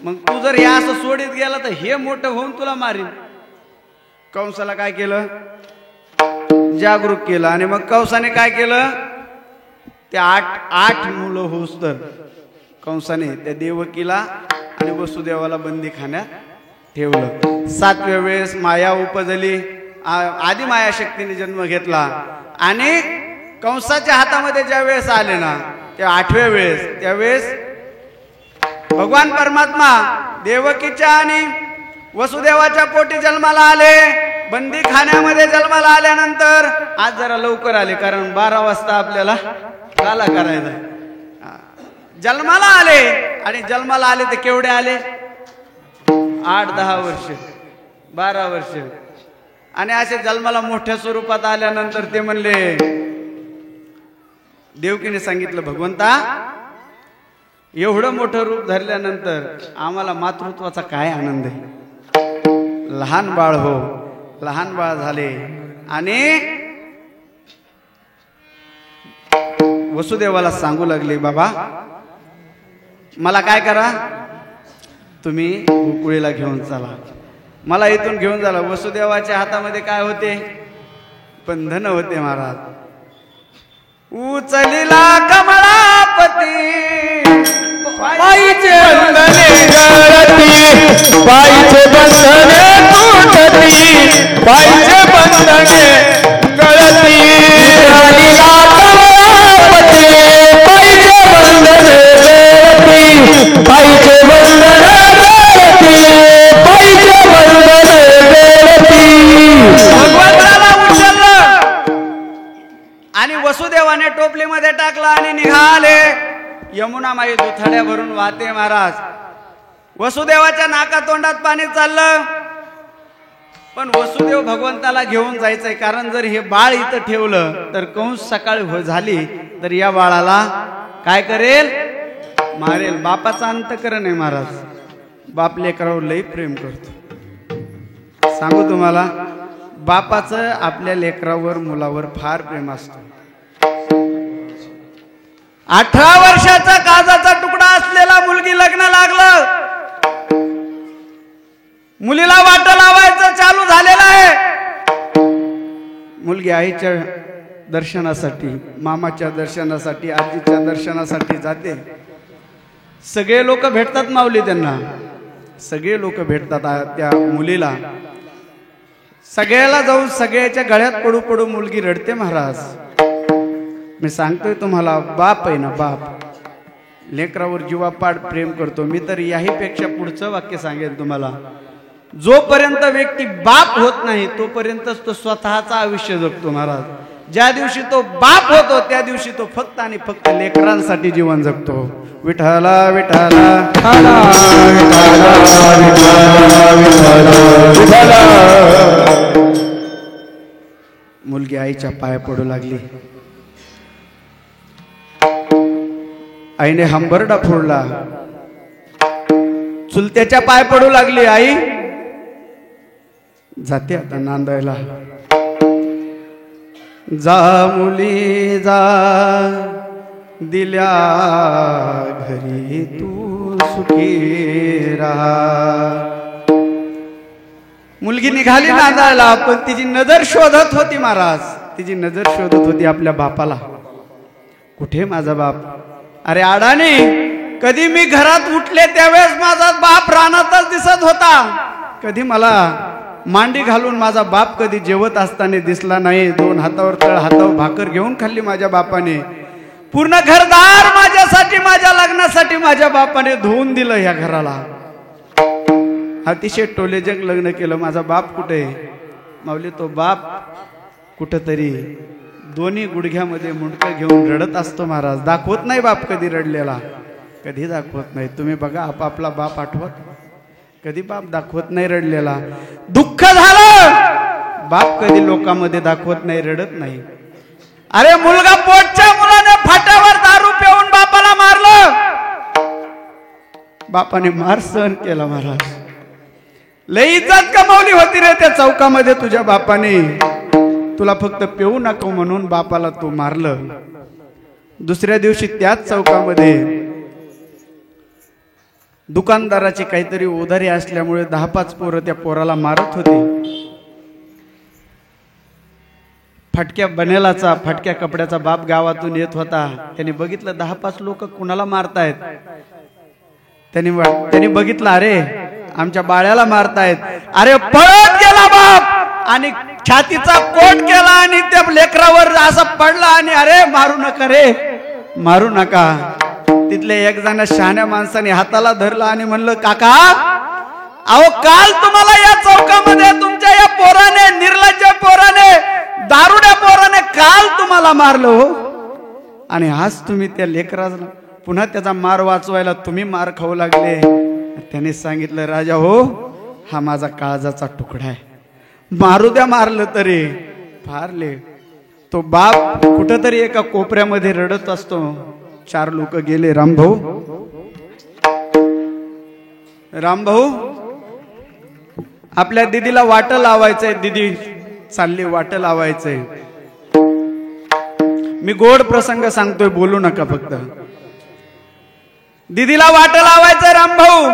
मग तू जर हे असं सोडीत गेला तर हे मोठं होऊन तुला मारीन. कंसाला काय केलं? जागरूक केलं. आणि मग कंसाने काय केलं? ते 8 मुलं होऊस तर कंसाने त्या देवकीला आणि वसुदेवाला बंदीखान्यात ठेवलं. 7व्या वेळेस माया उपजली. आधी माया शक्तीने जन्म घेतला आणि कंसाच्या हातामध्ये ज्या वेळेस आले ना त्या 8व्या वेळेस, त्यावेळेस भगवान परमात्मा देवकीच्या आणि वसुदेवाच्या पोटी जन्माला आले. बंदीखान्यामध्ये जन्माला आल्यानंतर आज जरा लवकर आले, कारण 12 वाजता आपल्याला काला करायचा. जन्माला आले आणि जन्माला आले तर केवढे आले? 8-10 वर्ष, 12 वर्ष. आणि असे जन्माला मोठ्या स्वरूपात आल्यानंतर ते म्हणले, देवकीने सांगितलं भगवंता एवढं मोठं रूप धरल्यानंतर आम्हाला मातृत्वाचा काय आनंद आहे. लहान बाळ हो, लहान बाळ झाले. आणि वसुदेवाला सांगू लागले, बाबा मला काय करा, तुम्ही गोकुळीला घेऊन चला, मला इथून घेऊन चला. वसुदेवाच्या हातामध्ये काय होते? बंधन होते महाराज. उचलिला कमळापती पायीचे बंधने गळती, पायीचे बंधने तुटती, पायीचे बंधने गळती. उचलिला कमळापती पायीचे बंधने गळती, पायीचे बंधने गळती, पायीचे बंधने गळती. भगवंताला उचललं आणि वसुदेवाने टोपलीमध्ये टाकला आणि निघाले. यमुना माई दुथड्या भरून वाहते महाराज. वसुदेवाच्या नाकातोंडात पाणी चाललं. पण वसुदेव भगवंताला घेऊन जायचंय, कारण जर हे बाळ इथं ठेवलं तर कंस सकाळी झाली तर या बाळाला काय करेल? मारेल. बापाचा अंतःकरण आहे महाराज. बाप लेकरावर लई प्रेम करतो. सांगू तुम्हाला, बापाचं आपल्या लेकरावर मुलावर फार प्रेम असतं. 18 वर्षाचा काजाचा तुकडा असलेला मुलगी लग्न लागलं, मुलीला वाट लावायचं चालू झालेलं आहे. मुलगी आईच्या दर्शनासाठी, मामाच्या दर्शनासाठी, आजीच्या दर्शनासाठी जाते. सगळे लोक भेटतात माऊली त्यांना, सगळे लोक भेटतात त्या मुलीला. सगळ्याला जाऊन सगळ्याच्या गळ्यात पडू पडू मुलगी रडते महाराज. मी सांगतोय तुम्हाला, बाप आहे ना बाप, लेकरावर जीवापाड प्रेम करतो. मी तर याही पेक्षा पुढचं वाक्य सांगेल तुम्हाला. जोपर्यंत व्यक्ती बाप होत नाही तोपर्यंतच तो स्वतःचं आयुष्य जगतो महाराज. ज्या दिवशी तो बाप होतो त्या दिवशी तो फक्त आणि फक्त लेकरांसाठी जीवन जगतो. विठ्ठला विठ्ठला मुलगी आईच्या पाया पडू लागली. आईने हंबरडा फोडला, चुलत्याच्या पाय पडू लागली. आई जाते आता नांदायला. जा मुली जा, दिल्या घरी तू सुखी राहा. मुलगी निघाली नांदायला, पण तिची नजर शोधत होती महाराज. तिची नजर शोधत होती आपल्या बापाला. कुठे माझा बाप? अरे अडाणी, कधी मी घरात उठले त्यावेळेस माझा बाप रानातच दिसत होता. कधी मला मांडी घालून माझा बाप कधी जेवत असताना दिसला नाही. 2 हातावर तळ हातावर भाकर घेऊन खाल्ली माझ्या बापाने. पूर्ण घरदार माझ्यासाठी, माझ्या लग्नासाठी माझ्या बापाने धुवून दिलं ह्या घराला. अतिशय टोलेजंग लग्न केलं. माझा बाप कुठे? माऊली तो बाप कुठंतरी दोन्ही गुडघ्यामध्ये मुंडकं घेऊन रडत असतो महाराज. दाखवत नाही बाप कधी रडलेला, कधी दाखवत नाही. तुम्ही बघा आपापला बाप आठवत, कधी बाप दाखवत नाही रडलेला. दुःख झालं, बाप कधी लोकांमध्ये दाखवत नाही, रडत नाही. अरे मुलगा पोटच्या मुलाने फाट्यावर दारू पिऊन बापाला मारलं. बापाने मार सहन केला महाराज. लई इज्जत कमावली होती रे त्या चौकामध्ये तुझ्या बापाने. तुला फक्त पिऊ नको म्हणून बापाला तू मारलं. दुसऱ्या दिवशी त्याच चौकामध्ये दुकानदाराची काहीतरी उधारी असल्यामुळे 10-5 पोरं त्या पोराला मारत होते. फटक्या बनेलाचा, फटक्या कपड्याचा बाप गावातून येत होता. त्याने बघितलं 10-5 लोक कुणाला मारतायत. त्यांनी बघितलं, अरे आमच्या बाळ्याला मारतायत. अरे पळत गेला बाप आणि छातीचा कोट केला आणि त्या लेकरावर असा पडला आणि अरे मारू नका रे, मारू नका. तिथले एक जण शहाण्या माणसाने हाताला धरला आणि म्हणलं, काका अहो काल तुम्हाला या चौकामध्ये तुमच्या या पोराने, निर्लज्ज पोराने, दारुड्या पोराने काल तुम्हाला मारलं हो, आणि आज तुम्ही त्या लेकराला पुन्हा त्याचा मार वाचवायला तुम्ही मार खाऊ लागले. त्याने सांगितलं, राजा हो हा माझा काळजाचा तुकडा आहे, मारू द्या मारलं तरी. फारले तो बाप कुठंतरी एका कोपऱ्यामध्ये रडत असतो. 4 लोक गेले. रामभाऊ, रामभाऊ आपल्या दीदीला वाट लावायचंय. दीदी चालली वाट लावायचंय. मी गोड प्रसंग सांगतोय, बोलू नका फक्त. दीदीला वाट लावायचंय रामभाऊ.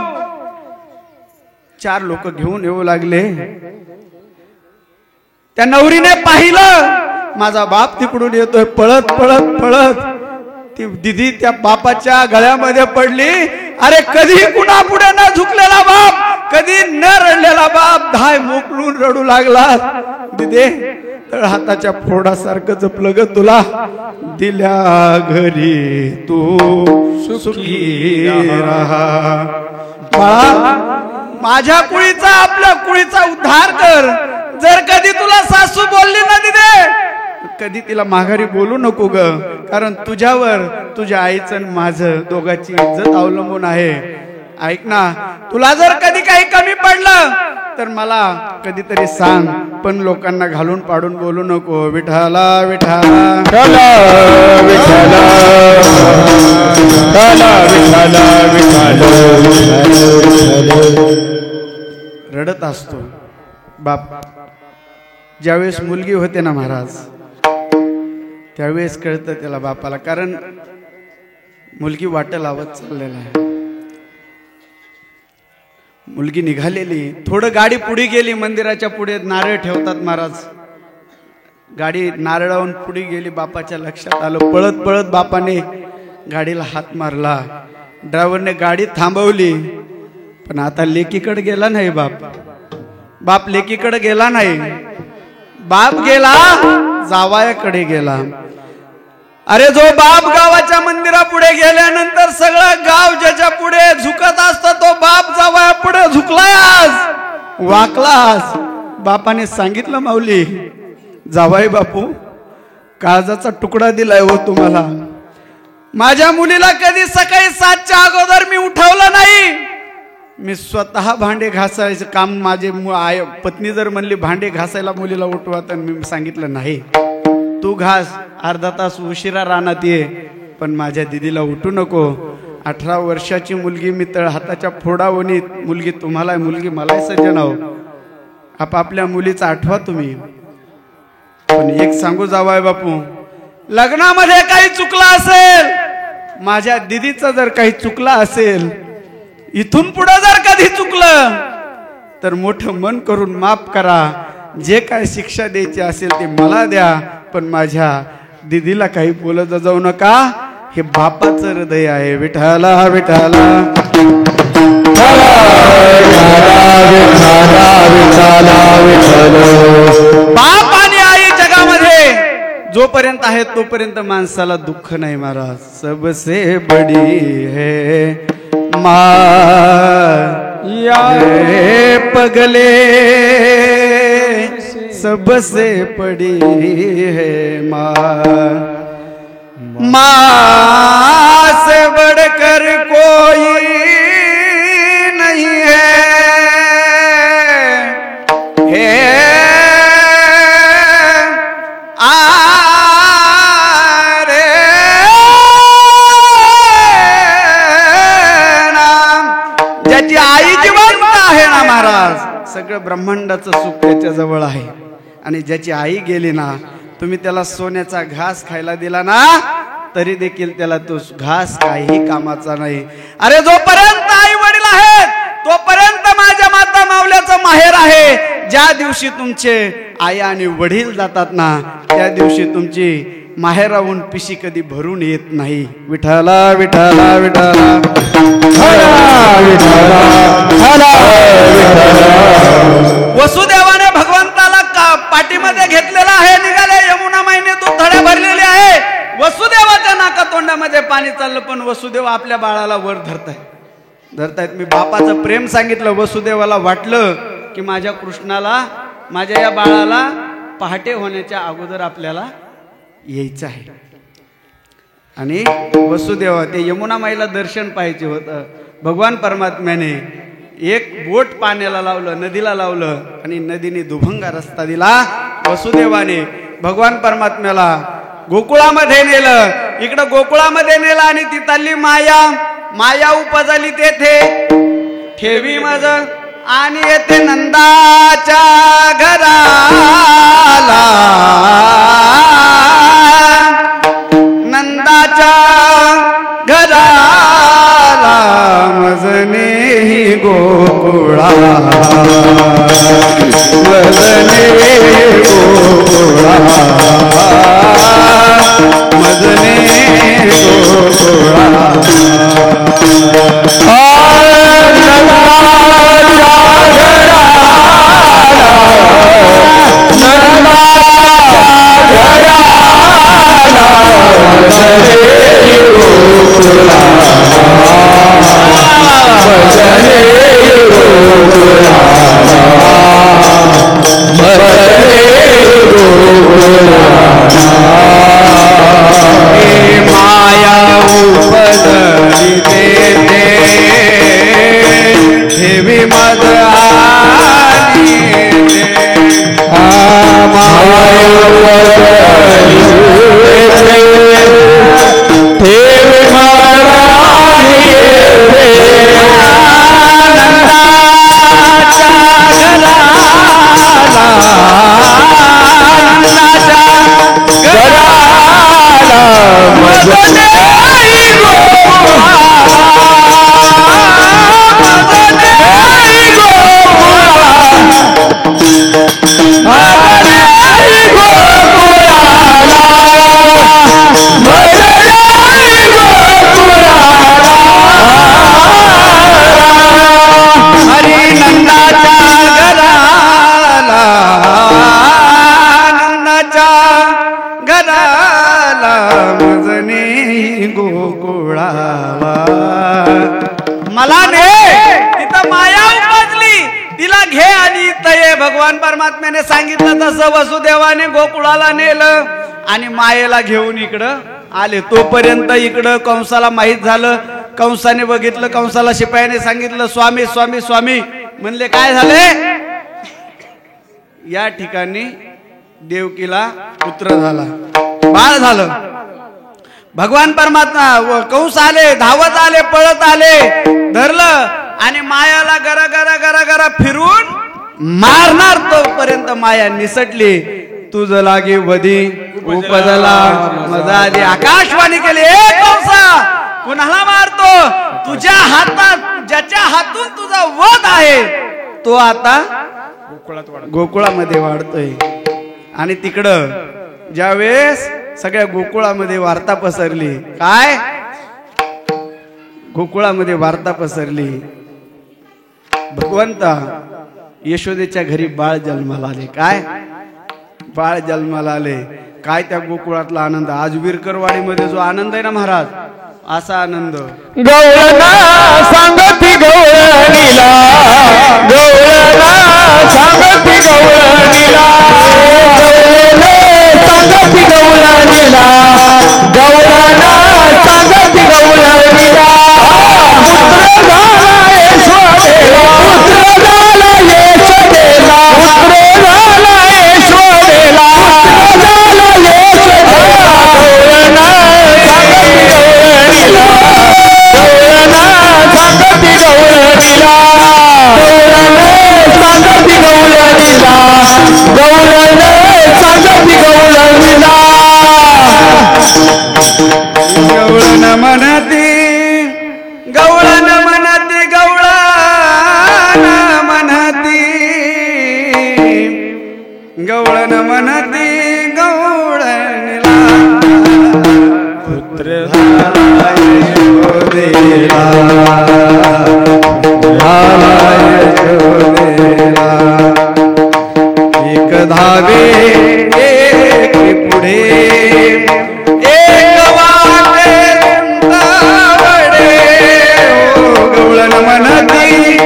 4 लोक घेऊन येऊ लागले. त्या नवरीने पाहिलं माझा बाप तिकडून येतोय पळत पळत पळत. ती दीदी त्या बापाच्या गळ्यामध्ये पडली. अरे कधी कुणा पुढे न झुकलेला बाप, कधी न रडलेला बाप धाय मोकळून रडू लागला. दिदे तळ हाताच्या फोडासारखं जपलं ग तुला. दिल्या घरी तू सुखी राहा. बाळा माझ्या कुळीचा, आपल्या कुळीचा उद्धार कर. जर कधी तुला सासू बोलली ना दिदे, कधी तिला माघारी बोलू नको ग, कारण तुझ्यावर तुझ्या आईचं माझं दोघांची इज्जत अवलंबून आहे. ऐक ना, तुला जर कधी काही कमी पडलं तर मला कधीतरी सांग, पण लोकांना घालून पाडून बोलू नको. विठाला विठाला रडत असतो बाप. ज्यावेळेस मुलगी होते ना महाराज, त्यावेळेस कळतं त्याला बापाला, कारण मुलगी वाट लावत चाललेला आहे. मुलगी निघालेली. थोडं गाडी पुढे गेली. मंदिराच्या पुढे नारळ ठेवतात महाराज. गाडी नारळावून पुढे गेली. बापाच्या लक्षात आलं. पळत पळत बापाने गाडीला हात मारला. ड्रायव्हरने गाडी थांबवली. पण आता लेकीकडे गेला नाही बाप. बाप लेकीकडे गेला नाही. बाप गेला जावयाकडे गेला. अरे जो बाप गावाच्या मंदिरा पुढे गेल्यानंतर सगळं गाव ज्याच्या पुढे झुकत असतं, तो बाप जावया पुढे झुकलाय, आज वाकलास. बापाने सांगितलं, माऊली जावाई बापू काळजाचा तुकडा दिलाय हो तुम्हाला. माझ्या मुलीला कधी सकाळी 7च्या अगोदर मी उठवलं नाही. मी स्वतः भांडे घासायचं काम, माझे पत्नी जर म्हणली भांडे घासायला मुलीला उठवा, तर मी सांगितलं नाही, तू घास, अर्धा तास उशिरा रानात ये, पण माझ्या दिदीला उठू नको. 18 वर्षाची मुलगी, मी तळ हाताच्या फोडावणी. मुलगी तुम्हाला, मुलगी मला सज्जन आहो. आपापल्या मुलीचा आठवा तुम्ही. पण एक सांगू जावाय बापू, लग्नामध्ये काही चुकलं असेल, माझ्या दिदीचं जर काही चुकलं असेल, इथून पुढे जर कधी चुकलं तर मोठं मन करून माफ करा. जे काय शिक्षा द्यायची असेल ते मला द्या, पण माझ्या दीदीला काही बोलत जाऊ नका. हे बापाचं हृदय आहे. विठाला विठाला बाप आणि आई जगामध्ये जोपर्यंत आहे तोपर्यंत माणसाला दुःख नाही महाराज. सबसे बडी है माँ ये पगले, सबसे बड़ी है माँ. माँ से बढ़कर कोई नहीं है. ज्याची आई जिवंत आहे ना महाराज, सगळं ब्रह्मांडाचं सुख त्याच्या जवळ आहे. आणि ज्याची आई गेली ना, तुम्ही त्याला सोन्याचा घास खायला दिला ना तरी देखील त्याला तो घास काही कामाचा नाही. अरे जोपर्यंत आई वडील आहेत तोपर्यंत माझ्या माता मावल्याचं माहेर आहे. ज्या दिवशी तुमचे आई आणि वडील जातात ना त्या दिवशी तुमची माहेराहून पिशी कधी भरून येत नाही. विठाला विठाला विठाला वसुदेवाने भगवंताला पाठीमध्ये घेतलेला आहे. निघाले यमुना माईने दूध धडे भरलेले आहे. वसुदेवाच्या नाका तोंडामध्ये पाणी चाललं, पण वसुदेव आपल्या बाळाला वर धरतायत. मी बापाचं प्रेम सांगितलं. वसुदेवाला वाटलं की माझ्या कृष्णाला, माझ्या या बाळाला पहाटे होण्याच्या अगोदर आपल्याला यायचं आहे. आणि वसुदेवा ते यमुना माईला दर्शन पाहिजे होतं. भगवान परमात्म्याने एक बोट पाण्याला लावलं, नदीला लावलं आणि नदीने दुभंगा रस्ता दिला. वसुदेवाने भगवान परमात्म्याला गोकुळामध्ये नेलं. इकडं गोकुळामध्ये नेलं आणि तिथली माया उपजली तेथे ठेवी माझ आणि येथे नंदाच्या घराला, नंदाच्या घराला मजने गोकुळा, मजने गोकुळा, मजने गोकुळा. माया उपजली तेथे ठेवी मज आली, माया उपजली ठेवी मज आली, मला ने तिथं माया उपजली, तिला घे आणि तये. भगवान परमात्म्याने सांगितलं तसं वसुदेवाने गोकुळाला नेलं आणि मायेला घेऊन इकडं आले. तोपर्यंत इकडं कंसाला माहित झालं. कंसाने बघितलं, कंसाला शिपायाने सांगितलं स्वामी स्वामी स्वामी. म्हणले काय झाले? या ठिकाणी देवकीला पुत्र झाला, बाळ झालं. भगवान परमात्मा कंस आले, धावत आले, पळत आले, धरलं आणि मायाला गरा गरा गरा गरा फिरून मारणार. तोपर्यंत माया निसटली. तुझ लागे वधी उपजला मजा आली. आकाशवाणी केली, ए कंसा कुणाला मारतो? तुझ्या हातात ज्याच्या हातून तुझा वध आहे तो आता गोकुळामध्ये वाढतोय. आणि तिकडं ज्यावेळेस सगळ्या गोकुळामध्ये वार्ता पसरली, काय गोकुळामध्ये वार्ता पसरली, भगवंता यशोदेच्या घरी बाळ जन्माला आले. काय बाळ जन्माला आले. काय त्या गोकुळातला आनंद. आज विरकरवाडीमध्ये जो आनंद आहे ना महाराज, असा आनंद गौळना सांगती गौळणीला, गौळना सांगती गौळणीला, सांगती गौळणीला, गौळना सांगती गौळणीला. गवळण म्हणती गवळण म्हणती गवळण म्हणती गवळण म्हणती गवळणीला पुत्र झाला यशोदेला, झाला यशोदेला. एक धावे एक पुढे गवळण म्हणती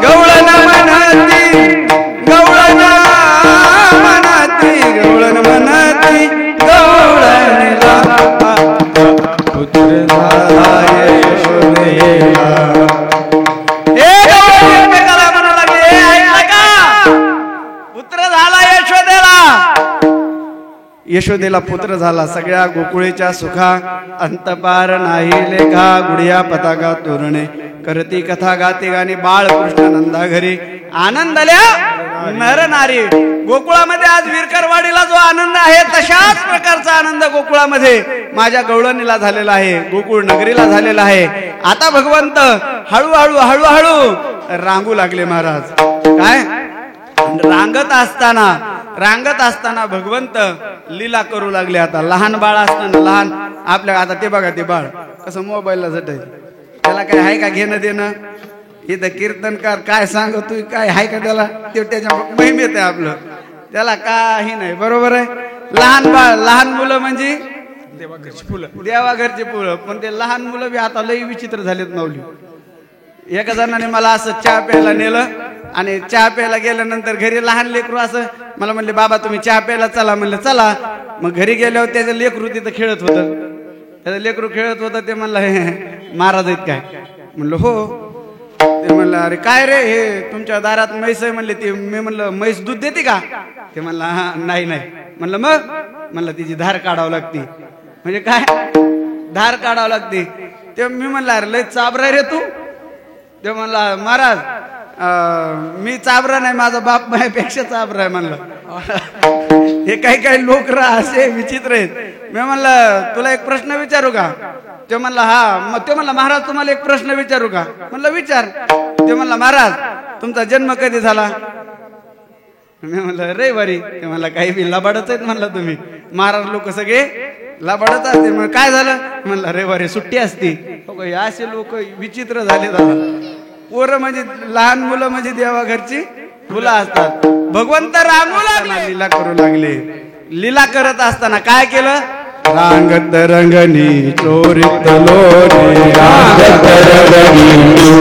गवळण म्हणती गवळण म्हणती गवळण म्हणती गवळणीला पुत्र झाला यशोदेला. एकमेकाला म्हणू लागले, ऐकलं का? पुत्र झाला यशोदेला. यशोदेला पुत्र झाला. सगळ्या गोकुळेच्या सुखा अंतपार नाही लेखा. गुडिया पताका तोरणे करती कथा गाते गाणी. बाळ कृष्ण नंदा घरी आनंदल्या नर नारी. गोकुळामध्ये आज विरकरवाडीला जो आनंद आहे तशाच प्रकारचा आनंद गोकुळामध्ये माझ्या गवळणीला झालेला आहे, गोकुळ नगरीला झालेला आहे. आता भगवंत हळूहळू हळूहळू रांगू लागले महाराज. काय रांगत असताना भगवंत लीला करू लागले. आता लहान बाळ असताना लहान आपल्या आता ते बघा, ते बाळ कसं मोबाईलला झटाय, त्याला काय आहे का घेणं देणं. इथं कीर्तनकार काय सांगतोय, काय आहे का त्याला, ते त्याच्या महिमेत आहे आपलं, त्याला काही नाही. बरोबर आहे. लहान बाळ, लहान मुलं म्हणजे देवाघरची फुलं. पण ते लहान मुलं बी आता लई विचित्र झालेत माऊली. एका जणाने मला असं चहा प्यायला नेलं आणि चहा प्यायला गेल्यानंतर घरी लहान लेकरू असं मला म्हणले, बाबा तुम्ही चहा प्यायला चला. म्हणलं चला. मग घरी गेल्यावर त्याचं लेकरू तिथं खेळत होतं. त्याचं लेकरू खेळत होतं. ते म्हणलं महाराज आहेत काय? म्हणलं हो. ते म्हणलं अरे काय रे, हे तुमच्या दारात म्हैस आहे म्हणले. ती मी म्हणलं म्हैस दूध देते का? ते म्हणलं हा नाही नाही. म्हणलं मग? म्हणलं तिची धार काढावं लागते. म्हणजे काय धार काढावं लागते? ते मी म्हणलं अरे लय चाबरा रे तू. ते म्हणला महाराज मी चाबरा नाही, माझा बाप माझ्यापेक्षा चाबरा आहे. म्हणलं हे काही काही लोक असे विचित्र आहेत. मी म्हणलं तुला एक प्रश्न विचारू का? ते म्हणला हा. मग ते म्हणला महाराज तुम्हाला एक प्रश्न विचारू का? म्हणलं विचार. ते म्हणला महाराज तुमचा जन्म कधी झाला? मी म्हणलं रविवारी. ते म्हणला काही बी लबाडच आहेत म्हणलं तुम्ही. महाराज लोक सगळे लबाडच असते. मग काय झालं? म्हणलं रविवारी सुट्टी असती. असे लोक विचित्र झाले दादा. पोरं म्हणजे लहान मुलं म्हणजे देवाघरची फुलं असतात. भगवंत रांगू लागले, लीला करू लागले. लीला करत असताना काय केलं? रांगत रंगणी चोरीत लोणी, रांगत रंगणी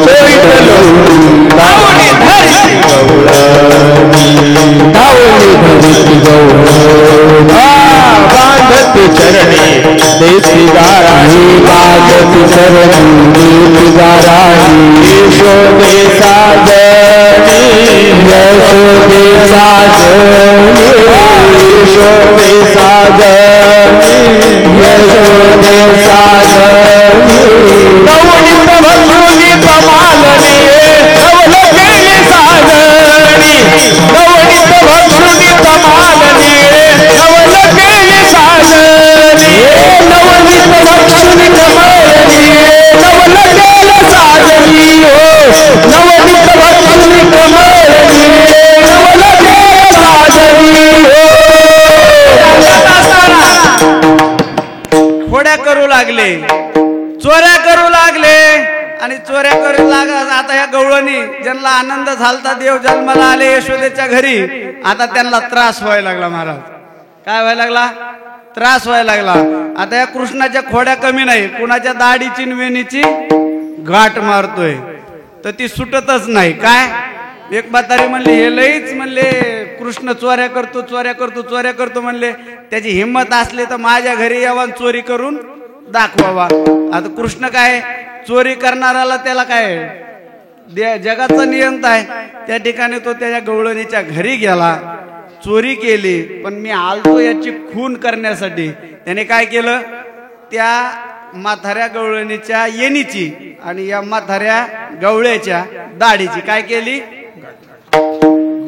चोरीत लोणी, धावली धरती गवळणी, धावली धरती गवळणी, बांधत चरणी देसी गाराणी, बांधत चरणी देसी गाराणी, यशोदे साजणी, यशोदे साजणी, यशोदे साजणी, यशोदे साजणी, नवनीत भक्रुनी कमालनी, नवल केली साजणी, नवनीत भक्रुनी कमालनी, नवल केली साजणी, नवनीत भक्रुनी कमालनी, नवल केली साजणी, खोड्या करू लागले, चोऱ्या करू लागले आणि चोऱ्या करू लागत. आता या गवळणी ज्यांना आनंद झालता, देव जन्माला आले यशोदेच्या घरी, आता त्यांना त्रास व्हायला लागला. महाराज काय व्हायला लागला? त्रास व्हायला लागला. आता या कृष्णाच्या खोड्या कमी नाही, कुणाच्या दाढीची वेणीची गाठ मारतोय तर ती सुटतच नाही. काय एक म्हातारी म्हणली, हे लईच म्हणले कृष्ण चोऱ्या करतो चोऱ्या करतो चोऱ्या करतो म्हणले, त्याची हिंमत असली तर माझ्या घरी यावं चोरी करून दाखवावा. आता कृष्ण काय चोरी करणाराला त्याला काय जगाचा नियंत आहे. त्या ठिकाणी तो त्याच्या गवळणीच्या घरी गेला, चोरी केली, पण मी आलतो याची खून करण्यासाठी. त्याने काय केलं? त्या म्हाताऱ्या गवळणीच्या येणीची आणि या म्हाताऱ्या गवळ्याच्या दाढीची काय केली?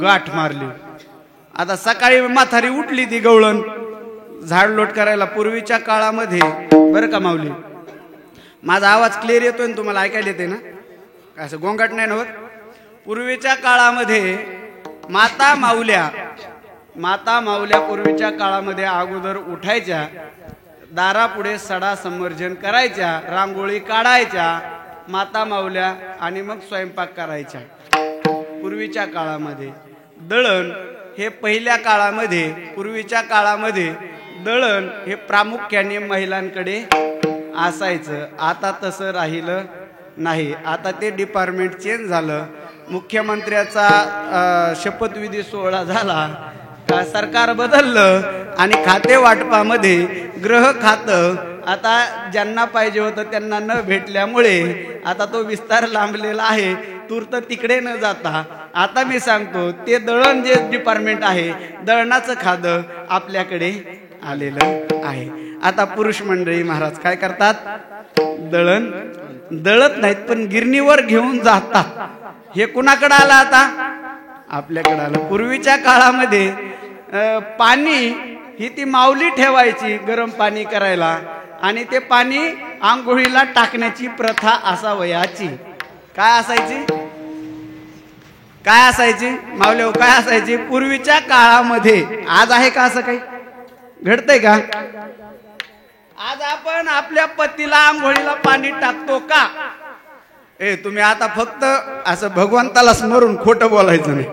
गाठ मारली. आता सकाळी म्हातारी उठली ती गवळण झाडलोट करायला. पूर्वीच्या काळामध्ये बरं का माऊली, माझा आवाज क्लिअर येतोय ना तुम्हाला? ऐकायला येते ना? काय असं गोंगाट नाही नव्हत? पूर्वीच्या काळामध्ये माता माऊल्या पूर्वीच्या काळामध्ये अगोदर उठायच्या, दारापुढे सडा संवर्जन करायच्या, रांगोळी काढायच्या माता माऊल्या आणि मग स्वयंपाक करायच्या. पूर्वीच्या काळामध्ये दळण हे पहिल्या काळामध्ये, पूर्वीच्या काळामध्ये दळण हे प्रामुख्याने महिलांकडे असायचं. आता तसं राहिलं नाही. आता ते डिपार्टमेंट चेंज झालं. मुख्यमंत्र्याचा शपथविधी सोहळा झाला का सरकार बदललं आणि खाते वाटपामध्ये गृह खातं आता ज्यांना पाहिजे होतं त्यांना न भेटल्यामुळे आता तो विस्तार लांबलेला आहे. तूर्त तिकडे न जाता आता मी सांगतो ते दळण जे डिपार्टमेंट आहे, दळणाचं खातं आपल्याकडे आलेलं आहे. आता पुरुष मंडळी महाराज काय करतात? दळण दळत नाहीत पण गिरणीवर घेऊन जातात. हे कुणाकडे आलं? आता आपल्याकडे आलं. पूर्वीच्या काळामध्ये पाणी ही ती माऊली ठेवायची गरम पाणी करायला आणि ते पाणी आंघोळीला टाकण्याची प्रथा असावयाची. काय असायची? काय असायची माऊली? काय असायची पूर्वीच्या काळामध्ये? आज आहे का असं काही? घडतंय का? आज आपण आपल्या पतीला आंघोळीला पाणी टाकतो का? तुम्ही आता फक्त असं भगवंताला स्मरून खोटं बोलायचं नाही.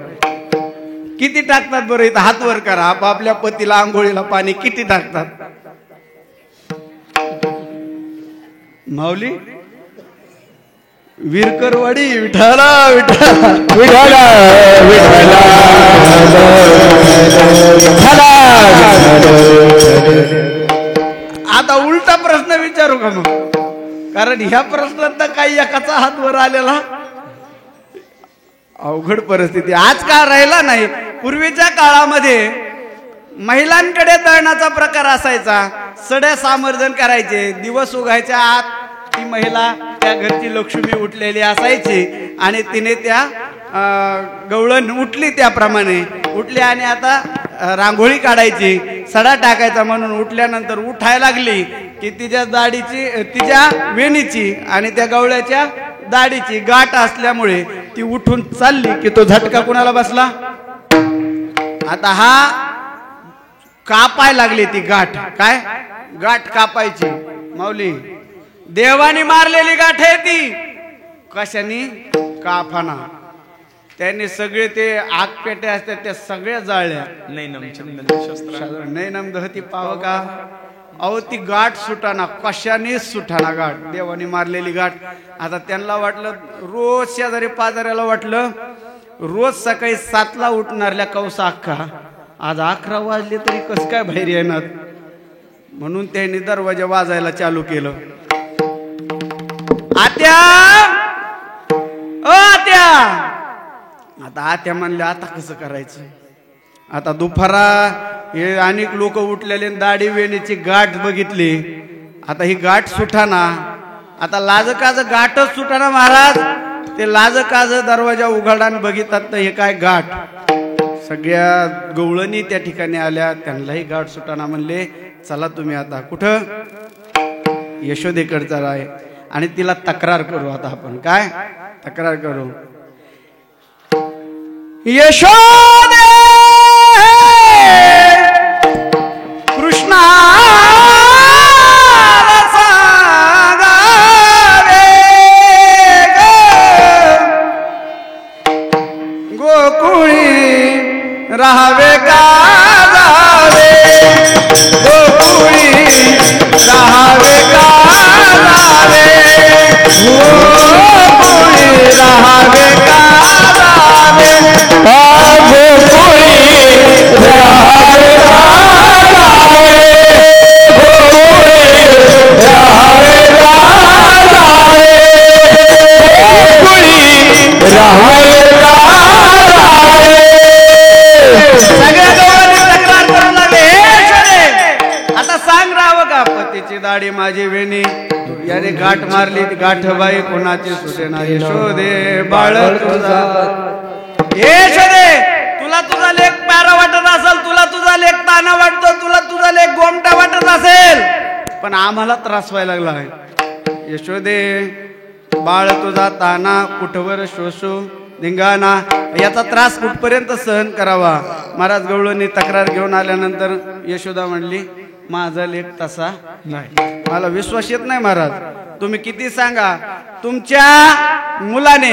किती टाकतात बरं? इथं हात वर करा. आपल्या पतीला आंघोळीला पाणी किती टाकतात? माऊली विरकरवाडी विठाला विठाला विठाला विठाला. आता उलटा प्रश्न विचारू का मग? कारण ह्या प्रश्नात तर काही एकाचा हात वर आलेला अवघड परिस्थिती आज का राहिला नाही. पूर्वीच्या काळामध्ये महिलांकडे दळणाचा प्रकार असायचा. सड्या सामर्जन करायचे. दिवस उगायच्या आत ती महिला त्या घरची लक्ष्मी उठलेली असायची आणि तिने त्या गवळण उठली त्याप्रमाणे उठली आणि आता रांगोळी काढायची, सडा टाकायचा. म्हणून उठल्यानंतर उठायला लागली की तिच्या दाढीची, तिच्या वेणीची आणि त्या गवळ्याच्या दाढीची गाठ असल्यामुळे ती उठून चालली की तो झटका कुणाला बसला? आता हा कापाय लागली ती गाठ. काय गाठ कापायची माऊली? देवानी मारलेली गाठ आहे ती. कशानी? काफाना. त्यांनी सगळे ते आगपेटे असतात त्या सगळ्या जाळल्या. नाही नम दहती पाव का? अहो ती गाठ सुटाना, कशाने सुटाना गाठ, देवानी मारलेली गाठ. आता त्यांना वाटलं, रोज शेजारी पाजाऱ्याला वाटलं रोज सकाळी 7ला उठणारल्या कौसा अख्खा आज 11 वाजले तरी कस काय बाहेर येणार. म्हणून त्यांनी दरवाजा वाजायला चालू केलं. आत्या ओ आत्या. आता आत्या म्हणल्या आता कसं करायचं? आता दुपारा हे अनेक लोक उठलेले दाढी वेणीची गाठ बघितली. आता ही गाठ सुटाना. आता लाजकाज गाठच सुटाना महाराज. ते लाजकाज दरवाजा उघडान बघिततात तर हे काय गाठ. सगळ्या गवळणी त्या ठिकाणी आल्या. त्यांनाही गाठ सुटाना. म्हणले चला तुम्ही आता कुठं? यशोदेकडचा आहे आणि तिला तक्रार करू. आता आपण काय तक्रार करू? यशोदे कृष्णा वहिनी याने गाठ मारली गाठ बाई कोणाची सुटेना यशोदे बाळ तुझा यशोदे तुला तुझा लेख प्यारा वाटत असेल तुला तुझा लेख ताना वाटतो तुला तुझा लेख गोमटा वाटत असेल पण आम्हाला त्रास व्हायला लागला आहे यशोदे बाळ तुझा ताना कुठवर शोषू धिंगाणा याचा त्रास कुठपर्यंत सहन करावा महाराज गवळणी तक्रार घेऊन आल्यानंतर यशोदा म्हणली माझा लेख तसा नाही मला विश्वास येत नाही महाराज तुम्ही किती सांगा तुमच्या मुलाने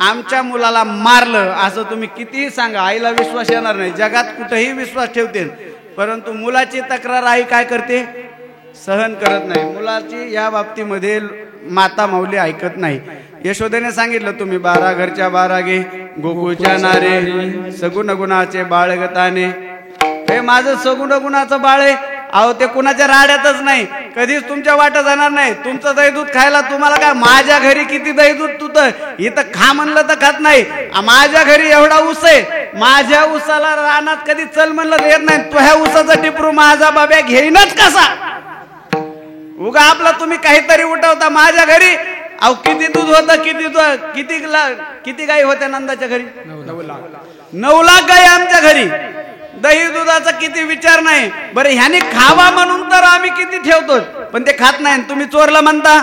आमच्या मुलाला मारलं असं तुम्ही कितीही सांगा आईला विश्वास येणार नाही जगात कुठेही विश्वास ठेवते परंतु मुलाची तक्रार आई काय करते सहन करत नाही मुलाची या बाबतीमध्ये माता माऊली ऐकत नाही यशोदेने सांगितलं तुम्ही 12 घरच्या 12 गे गोकुळच्या नारे सगुण गुणाचे बाळगताने हे माझं सगुण गुणाचं बाळ आहे अहो ते कुणाच्या राड्यातच नाही कधीच तुमच्या वाटत जाणार नाही तुमचं दही दूध खायला तुम्हाला काय माझ्या घरी किती दही दूध तू तर इथं खा म्हणलं तर खात नाही माझ्या घरी एवढा ऊस आहे माझ्या ऊसाला रानात कधी चल म्हणलं तर येत नाही तो ह्या ऊसाचा टिपरू माझा बाब्या घेईनच कसा उगा आपला तुम्ही काहीतरी उठवता माझ्या घरी अहो किती दूध होतं किती गाई होत्या नंदाच्या घरी 9 लाख गाई आमच्या घरी दही दुधाचा किती विचार नाही बरं ह्याने खावा म्हणून तर आम्ही किती ठेवतो पण ते खात नाही तुम्ही चोरला म्हणता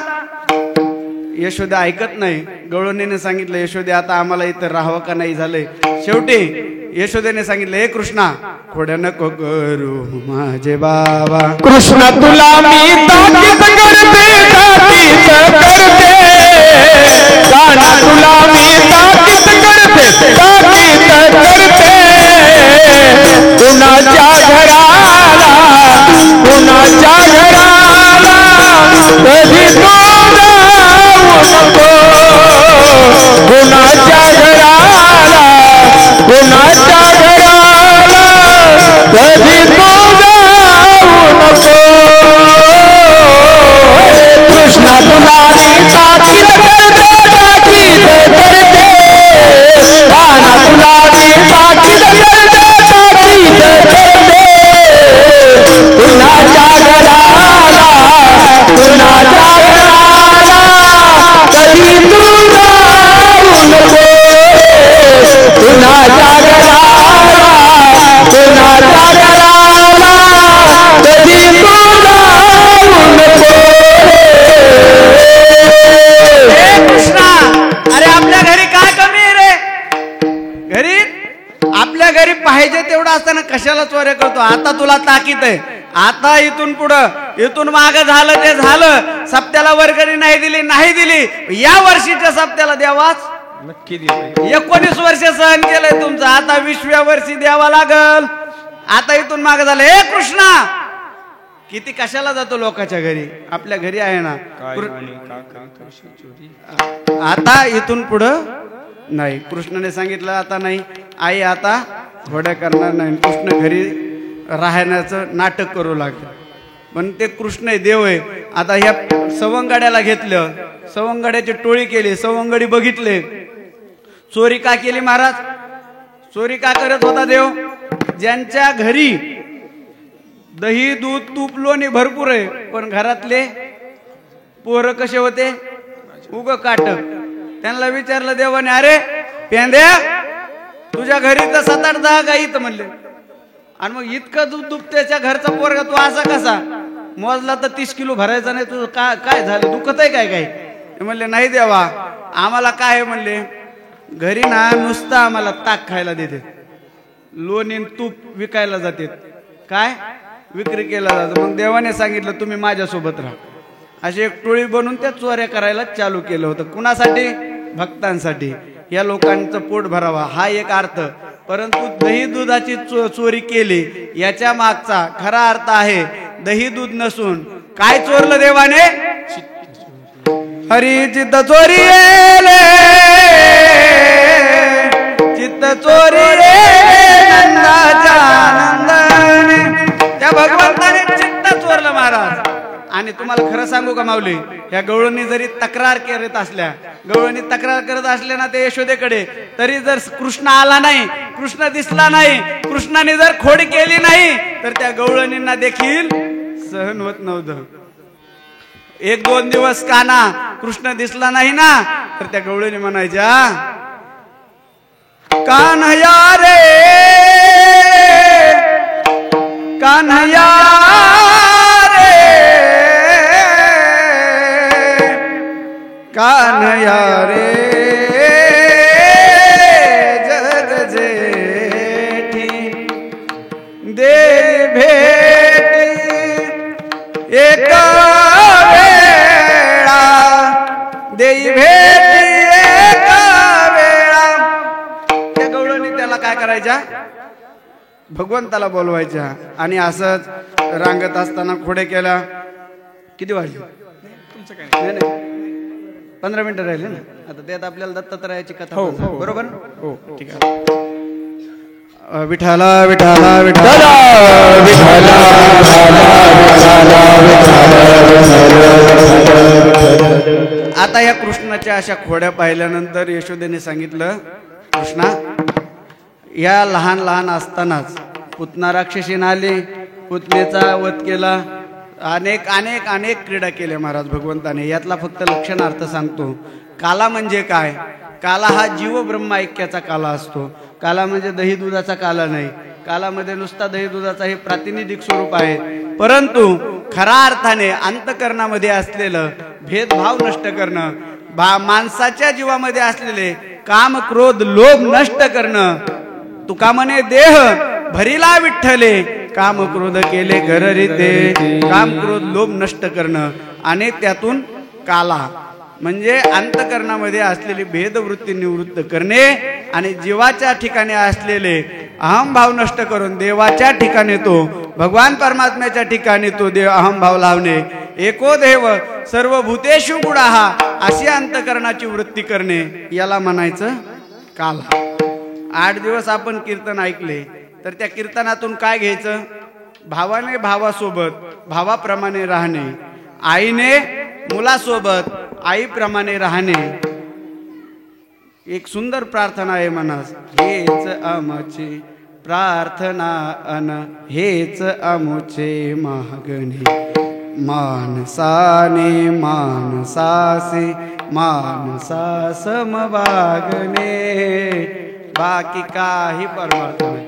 यशोदा ऐकत नाही गवळणीने सांगितलं यशोदे आता आम्हाला इथं राहावं का नाही झालंय शेवटी यशोदेने सांगितलं हे कृष्णा खोड्या नको करू माझे बाबा कृष्ण तुला मी ताकीद करते गाणा तुला मी ताकीद करते कुणाच्या घराला कधी तू जाऊ नको कुणाच्या घराला कधी तू जाऊ नको कृष्णा तुला मी ताकीद करते गाणा तुला मी ताकीद करते कुणाच्या घराला कधी तू जाऊ नको कुणाच्या घराला कधी तू जाऊ नको कृष्णा अरे आपल्या घरी काय कमी आहे रे घरी आपल्या घरी पाहिजे तेवढं असताना कशाला चोऱ्या करतो आता तुला ताकीद आहे आता इथून माग झालं ते झालं सप्त्याला वर्गणी नाही दिली या वर्षीच्या सप्त्याला द्यावाच नक्की 19 वर्ष सहन केलंय तुमचं आता 20व्या वर्षी द्यावा लागल आता इथून माग झालं हे कृष्णा किती कशाला जातो लोकांच्या घरी आपल्या घरी आहे ना आता इथून पुढं नाही कृष्णाने सांगितलं आता नाही आई आता घोड्या करणार नाही कृष्ण घरी राहण्याचं नाटक करू लागलं पण ते कृष्ण आहे देव आहे आता ह्या सवंगड्याला घेतलं सवंगड्याची टोळी केली सवंगडी बघितले चोरी का केली महाराज चोरी का करत होता देव ज्यांच्या घरी दही दूध तूप लोणी भरपूर आहे पण घरातले पोरं कसे होते उग काटक त्यांना विचारलं देवाने अरे पेंद्या तुझ्या घरी तर 7-8-10 गाई तर म्हणले आणि मग इतकं दूध दुभत्याच्या घरचा पोरगा तू असा कसा मोजला तर 30 किलो भरायचा नाही तुझं काय झालं दुखत आहे काय म्हणले नाही देवा आम्हाला काय म्हणले घरी ना नुसतं आम्हाला ताक खायला देते लोणी तूप विकायला जाते काय विक्री केला जातं मग देवाने सांगितलं तुम्ही माझ्यासोबत राहा अशी एक टोळी बनवून त्या चोऱ्या करायला चालू केलं होतं कुणासाठी भक्तांसाठी या लोकांचं पोट भरावा हा एक अर्थ परंतु दही दुधाची चोरी केली याच्या मागचा खरा अर्थ आहे दही दूध नसून काय चोरलं देवाने हरी चित्त चोरी चित्त चोरी नंदाच्या आनंदाने त्या भगवंताने चित्त चोरलं महाराज आणि तुम्हाला खरं सांगू का माऊली या गवळणी जरी तक्रार करत असल्या गवळणी तक्रार करत असल्या ना ते यशोदेकडे तरी जर कृष्ण आला नाही कृष्ण दिसला नाही कृष्णाने जर खोड केली नाही तर त्या गवळणींना देखील सहन होत नव्हतं एक दोन दिवस काना कृष्ण दिसला नाही ना तर त्या गवळणी म्हणायच्या कान्हया रे कान्हया रे कान्हया रे जग जेठी दे भेटी एक वेळा देई भेटी एक वेळा त्या गवळणी त्याला काय करायच्या भगवंताला बोलवायच्या आणि असंच रांगत असताना खोडे केला किती वाजले तुमचं काय नाही 15 मिनिटं राहिले ना आता त्यात आपल्याला दत्तात्रयाची कथा बरोबर हो ठीक आहे विठाला विठाला विठाला विठाला आता या कृष्णाच्या अशा खोड्या पाहिल्यानंतर यशोदेने सांगितलं कृष्णा या लहान लहान असतानाच पुतना राक्षसीने आली पुतनेचा वध केला अनेक अनेक अनेक क्रीडा केल्या महाराज भगवंताने यातला फक्त लक्षणार्थ सांगतो काला म्हणजे काय काला हा जीव ब्रह्म ऐक्याचा काला असतो काला म्हणजे दही दुधाचा काला नाही कालामध्ये नुसता दही दुधाचा हे प्रातिनिधिक स्वरूप आहे परंतु खऱ्या अर्थाने अंतकरणामध्ये असलेलं भेदभाव नष्ट करणं माणसाच्या जीवामध्ये असलेले काम क्रोध लोभ नष्ट करणं तुका म्हणे देह भरिला विठ्ठले काम क्रोध केले घररिते काम क्रोध लोभ नष्ट करणं आणि त्यातून काला म्हणजे अंतकरणामध्ये असलेली भेदवृत्ती निवृत्त करणे आणि जीवाच्या ठिकाणी असलेले अहमभाव नष्ट करून देवाच्या ठिकाणी तो भगवान परमात्म्याच्या ठिकाणी तो देव अहमभाव लावणे एको देव सर्व भूतेषु गुणाहा अशी अंतकरणाची वृत्ती करणे याला म्हणायचं काला 8 दिवस आपण कीर्तन ऐकले तर त्या कीर्तनातून काय घ्यायचं भावाने भावासोबत भावाप्रमाणे राहणे आईने मुलासोबत आईप्रमाणे राहणे एक सुंदर प्रार्थना आहे म्हणस हेच आमची प्रार्थना अन हेच आमुचे मागणे मानसाने मानसासे मानसा समवागणे बाकी काही परमार्थ नाही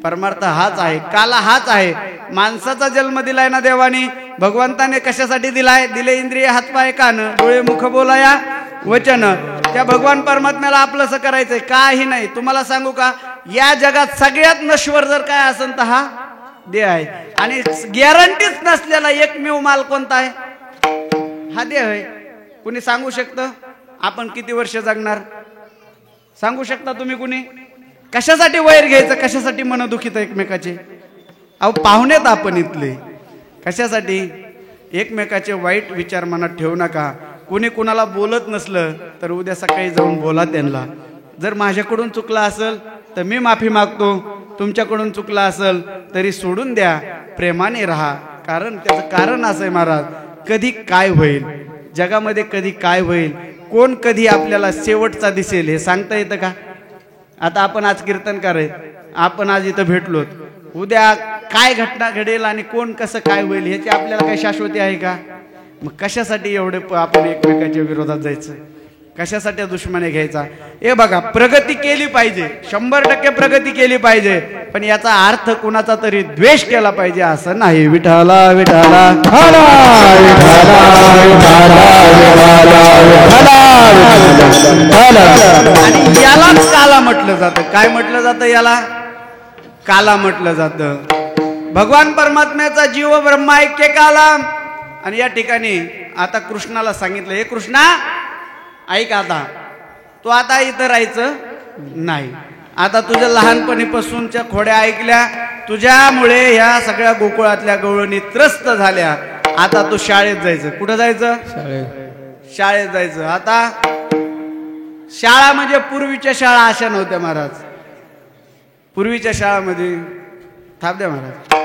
परमार्थ हाच आहे काला हाच आहे माणसाचा जन्म दिलाय ना देवाने भगवंताने कशासाठी दिलाय दिले इंद्रिय हातपाय कान डोळे मुख बोलाया वचन त्या भगवान परमात्म्याला आपलंसं करायचंय काही नाही तुम्हाला सांगू का या जगात सगळ्यात नश्वर जर काय असेल तर हा देह आहे आणि गॅरंटीच नसलेला एकमेव माल कोणता आहे हा देह आहे कुणी सांगू शकतं आपण किती वर्ष जगणार सांगू शकता तुम्ही कुणी कशासाठी वैर घ्यायचं कशासाठी मन दुखित एकमेकाचे अहो पाहुणेत आपण इथले कशासाठी एकमेकाचे वाईट विचार मनात ठेवू नका कोणी कुणाला बोलत नसलं तर उद्या सकाळी जाऊन बोला त्यांना जर माझ्याकडून चुकला असेल तर मी माफी मागतो तुमच्याकडून चुकला असेल तरी सोडून द्या प्रेमाने राहा कारण त्याचं कारण असं आहे महाराज कधी काय होईल जगामध्ये कधी काय होईल कोण कधी आपल्याला शेवटचा दिसेल हे सांगता येतं का आता आपण आज कीर्तन करायच आपण आज इथं भेटलोत उद्या काय घटना घडेल आणि कोण कसं काय होईल ह्याची आपल्याला काही शाश्वती आहे का मग कशासाठी एवढे आपण एकमेकाच्या विरोधात जायचं कशासाठी दुश्मनी घ्यायचा हे बघा प्रगती केली पाहिजे 100% प्रगती केली पाहिजे पण याचा अर्थ कुणाचा तरी द्वेष केला पाहिजे असं नाही विठाला विठाला आणि यालाच काला म्हटलं जातं काय म्हटलं जातं याला काला म्हटलं जातं भगवान परमात्म्याचा जीव ब्रह्मा ऐक्य काला आणि या ठिकाणी आता कृष्णाला सांगितलं हे कृष्णा ऐक आता तू आता इथं राहायचं नाही आता तुझ्या लहानपणीपासूनच्या खोड्या ऐकल्या तुझ्यामुळे ह्या सगळ्या गोकुळातल्या गवळणी त्रस्त झाल्या आता तू शाळेत जायचं कुठं जायचं शाळेत जायचं आता शाळा म्हणजे पूर्वीच्या शाळा अशा नव्हत्या महाराज पूर्वीच्या शाळामध्ये थांब द्या महाराज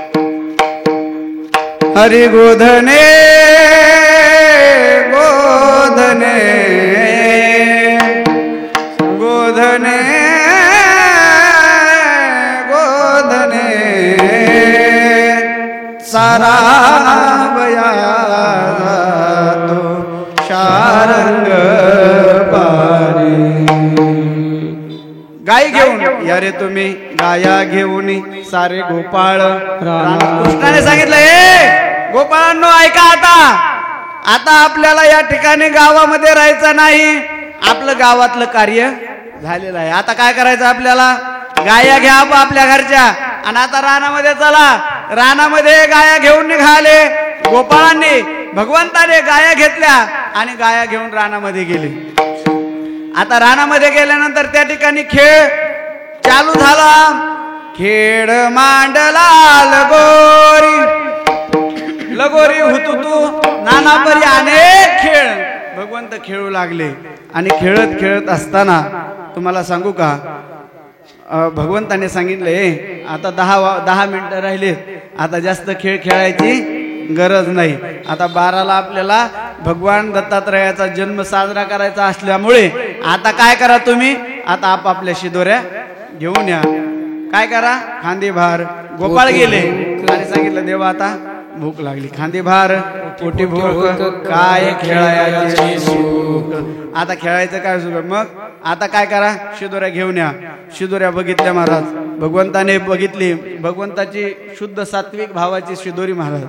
हरी गोधने गोधने गोधने गोधने सारा बया तो शारंग पारी गाय घेऊन या रे तुम्ही गाया घेऊन सारे गोपाळ कृष्णाने सांगितलं हे गोपाळांनो ऐका आता आपल्याला या ठिकाणी गावामध्ये राहायचं नाही आपलं गावातलं कार्य झालेलं आहे आता काय करायचं आपल्याला गाया घ्या आपल्या घरच्या आणि आता रानामध्ये चला रानामध्ये गाया घेऊन निघाले गोपाळांनी भगवंताने गाया घेतल्या आणि गाया घेऊन रानामध्ये गेले आता रानामध्ये गेल्यानंतर त्या ठिकाणी खेळ चालू झाला खेळ मांडला लगोरी हुतुतू नाना परी अनेक खेळ भगवंत खेळू लागले आणि खेळत खेळत असताना तुम्हाला सांगू का भगवंताने सांगितले आता 10 मिनिटं राहिले आता जास्त खेळ खेळायची गरज नाही आता 12ला आपल्याला भगवान दत्तात्रयाचा जन्म साजरा करायचा असल्यामुळे आता काय करा तुम्ही आता आपापल्या शिदोऱ्या घेऊन या काय करा खांदी भार गोपाळ गेले आणि सांगितलं देवा आता भूक लागली खांदी भार पोटी भूक काय खेळायची सुख आता खेळायचं काय सुख मग आता काय करा शिदोऱ्या घेऊन या शिदोऱ्या बघितल्या महाराज भगवंताने बघितली भगवंताची शुद्ध सात्विक भावाची शिदोरी महाराज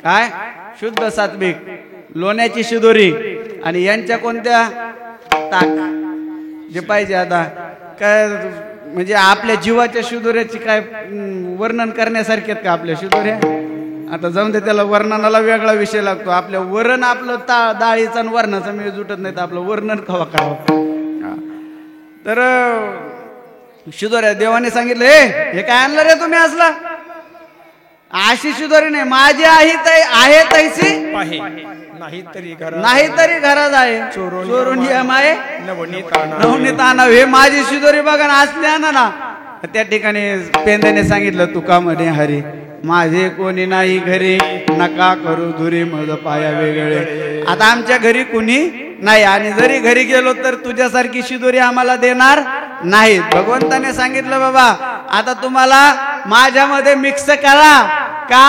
काय शुद्ध सात्विक लोण्याची शिदोरी आणि यांच्या कोणत्या ताक जे पाहिजे आता काय म्हणजे आपल्या जीवाच्या शिदोऱ्याची काय वर्णन करण्यासारखे का आपल्या शिदोऱ्या आता जाऊन दे त्याला वर्णनाला वेगळा विषय लागतो आपल्या वरण आपलं डाळीचा आणि वर्णाचा मेळ जुटत नाही तर आपलं वर्णन कवा करावं तर शिदोऱ्या देवाने सांगितलं हे काय आणलं रे तुम्ही असला अशी शिदोरी नाही माझी आहे तैसी नाही तरी घरात आहे चोरून माये नवनीत आणाव हे माझी शिदोरी बघा ना असली आणा ना त्या ठिकाणी पेंद्याने सांगितलं तुका म्हणे हरी माझे कोणी नाही घरी नका करू धुरी मज पाया वेगळे आता आमच्या घरी कुणी नाही आणि जरी घरी गेलो तर तुझ्यासारखी शिदोरी आम्हाला देणार नाहीत भगवंताने सांगितलं बाबा आता तुम्हाला माझ्यामध्ये मिक्स करा का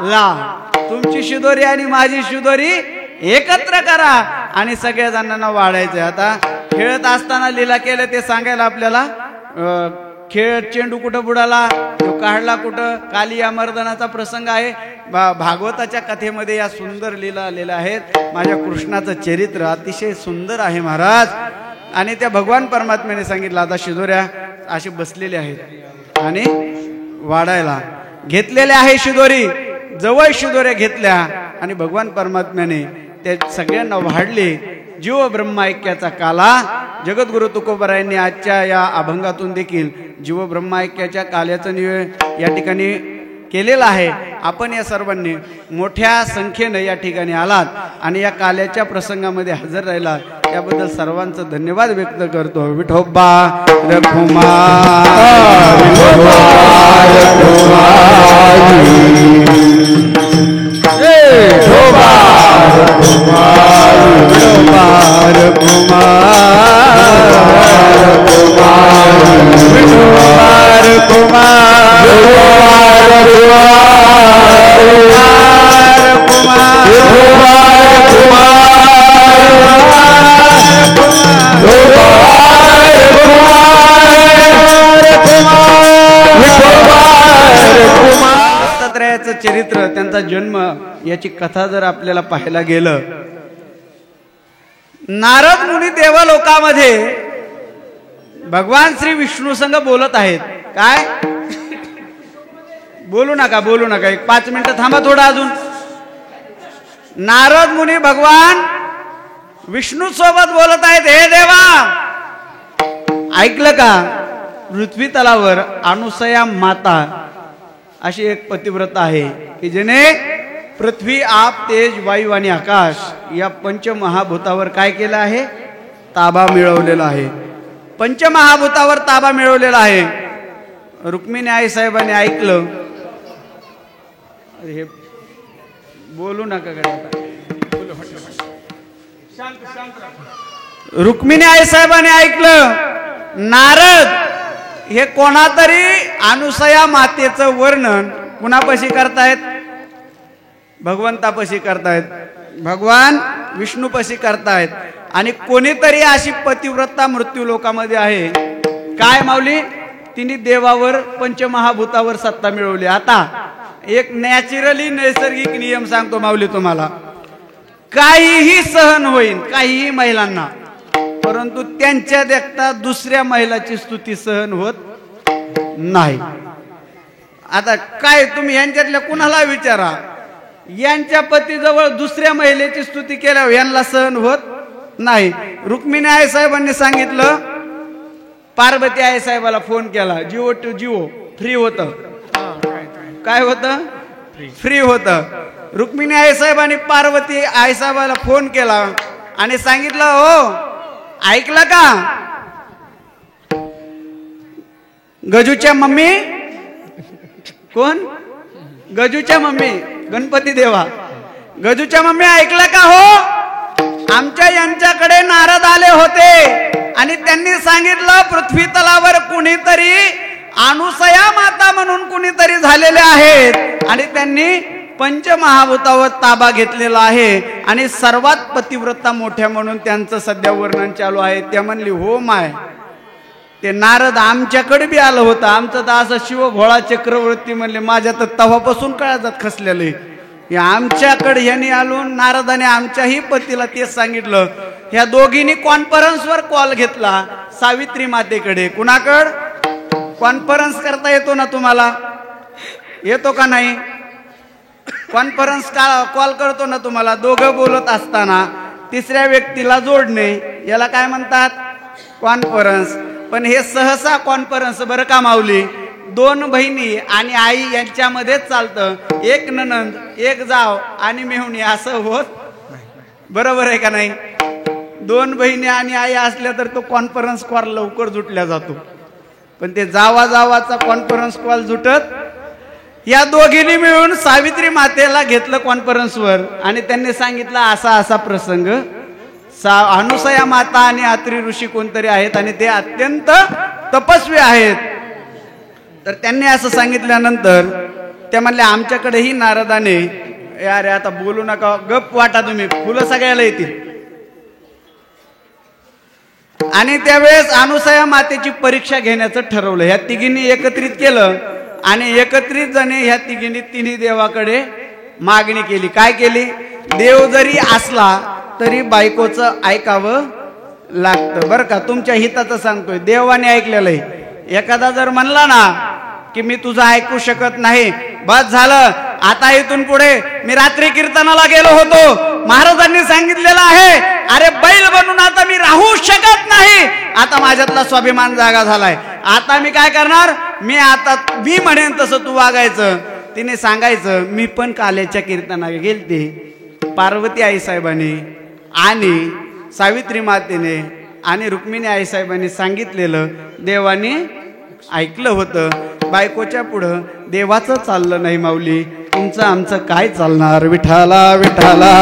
ला तुमची शिदोरी आणि माझी शिदोरी एकत्र करा आणि सगळ्या जणांना वाढायचं आता खेळत असताना लीला केलं ते सांगायला आपल्याला खेळ चेंडू कुठं बुडाला तो काढला कुठं काली या मर्दनाचा प्रसंग आहे भागवताच्या कथेमध्ये या सुंदर लीला आलेल्या आहेत माझ्या कृष्णाचं चरित्र अतिशय सुंदर आहे महाराज आणि त्या भगवान परमात्म्याने सांगितलं आता शिदोऱ्या असे बसलेले आहेत आणि वाढायला घेतलेल्या आहे शिदोरी जवळ शिदोऱ्या घेतल्या आणि भगवान परमात्म्याने त्या सगळ्यांना वाढले जीव ब्रह्म ऐक्याचा काला जगद्गुरु तुकोबरायांनी आजच्या या अभंगातून देखील जीव ब्रह्म ऐक्याच्या काल्याचं या ठिकाणी केलेलं आहे आपण या सर्वांनी मोठ्या संख्येनं या ठिकाणी आलात आणि या काल्याच्या प्रसंगामध्ये हजर राहिलात त्याबद्दल सर्वांचं धन्यवाद व्यक्त करतो विठोबा दत्तात्रयाचं चरित्र त्यांचा जन्म याची कथा जर आपल्याला पाहायला गेलं नारद मुनी देवलोकामध्ये भगवान श्री विष्णू संग बोलत आहेत काय बोलू नका एक 5 मिनिटं थांबा थोडं अजून नारद मुनी भगवान विष्णू सोबत बोलत आहेत हे देवा ऐकलं का पृथ्वी तलावर अनुसया माता अशी एक पतिव्रता आहे की जिने पृथ्वी आप तेज वायू आणि आकाश या पंचमहाभूतावर काय केलं आहे ताबा मिळवलेला आहे पंचमहाभूतावर ताबा मिळवलेला आहे रुक्मिणी आई साहेबांनी ऐकलं हे बोलू नका रुक्मिणी आई साहेबांनी ऐकलं नारद हे कोणातरी अनुसया मातेचं वर्णन कुणापाशी करतायत भगवंतापाशी करतायत भगवान विष्णूपाशी करतायत आणि कोणीतरी अशी पतिव्रता मृत्यू लोकामध्ये आहे काय माऊली तिने देवावर पंचमहाभूतावर सत्ता मिळवली. आता एक नॅचरली नैसर्गिक नियम सांगतो माऊली तुम्हाला, काहीही सहन होईल काहीही महिलांना, परंतु त्यांच्या देखता दुसऱ्या महिलाची स्तुती सहन होत नाही. आता काय तुम्ही यांच्यातल्या कुणाला विचारा, यांच्या पतीजवळ दुसऱ्या महिलेची स्तुती केल्यावर यांना सहन होत नाही. रुक्मिणी आई साहेबांनी सांगितलं, पार्वती आई साहेबाला फोन केला, जिओ टू जिओ फ्री होतं. काय होतं? फ्री होतं. रुक्मिणी आई साहेबांनी पार्वती आई साहेबाला फोन केला आणि सांगितलं, हो ऐकलं का, गजूच्या मम्मी, कोण? गजूच्या मम्मी, गणपती देवा, गजूच्या मम्मी ऐकलं का हो, आमच्या यांच्याकडे नारद आले होते आणि त्यांनी सांगितलं पृथ्वी तलावर कुणीतरी अनुसया माता म्हणून कुणीतरी झालेले आहेत आणि त्यांनी पंचमहाभूतावर ताबा घेतलेला आहे आणि सर्वात पतिव्रता मोठ्या म्हणून त्यांचं सध्या वर्णन चालू आहे. त्या म्हणली हो माय, ते नारद आमच्याकडे बी आलं होतं, आमचं तर असं शिवभोळा चक्रवर्ती म्हणले माझ्या तर तवापासून काळजात खसलेलं आहे. आमच्याकडे ह्यानी आलो, नारदाने आमच्याही पतीला तेच सांगितलं. ह्या दोघींनी कॉन्फरन्सवर कॉल घेतला सावित्री मातेकडे. कुणाकड? कॉन्फरन्स करता येतो ना तुम्हाला? येतो का नाही? कॉन्फरन्स कॉल करतो ना तुम्हाला, दोघं बोलत असताना तिसऱ्या व्यक्तीला जोडणे, याला काय म्हणतात? कॉन्फरन्स. पण हे सहसा कॉन्फरन्स बरं का माऊली, दोन बहिणी आणि आई यांच्यामध्येच चालतं. एक ननंद एक जाव आणि मेहुणी असं होत, बरोबर आहे का नाही? दोन बहिणी आणि आई असल्या तर तो कॉन्फरन्स कॉल लवकर जुटल्या जातो, पण ते जावाचा कॉन्फरन्स कॉल जुटत. या दोघींनी मिळून सावित्री मातेला घेतलं कॉन्फरन्सवर आणि त्यांनी सांगितलं असा असा प्रसंग, अनुसया माता आणि अत्री ऋषी कोणतरी आहेत आणि ते अत्यंत तपस्वी आहेत. तर त्यांनी असं सांगितल्यानंतर त्या म्हणल्या आमच्याकडेही नारदाने, अरे आता बोलू नका, गप वाटा तुम्ही, फुलं सगळ्याला येतील. आणि त्यावेळेस अनुसया मातेची परीक्षा घेण्याचं ठरवलं. ह्या तिघींनी एकत्रित केलं आणि एकत्रित जणे ह्या तिघींनी तिन्ही देवाकडे मागणी केली. काय केली? देव जरी असला तरी बायकोचं ऐकावं लागतं बरं का, तुमच्या हिताचं सांगतोय, देवाने ऐकलेलं आहे. एखादा जर म्हणला ना की मी तुझं ऐकू शकत नाही, बस झालं, आता इथून पुढे, मी रात्री कीर्तनाला गेलो होतो, महाराजांनी सांगितलेलं आहे, अरे बैल बनून आता मी राहू शकत नाही, आता माझ्यातला स्वाभिमान जागा झालाय, आता मी काय करणार, मी म्हणेन तसं तू वागायचं. तिने सांगायचं, मी पण काल्याच्या कीर्तनाला गेलते, पार्वती आई साहेबांनी आणि सावित्री मातेने आणि रुक्मिणी आई साहेबांनी सांगितलेलं देवाने ऐकलं होतं. बायकोच्या पुढं देवाचं चाललं नाही माऊली, तुमचं आमचं काय चालणार? विठाला विठाला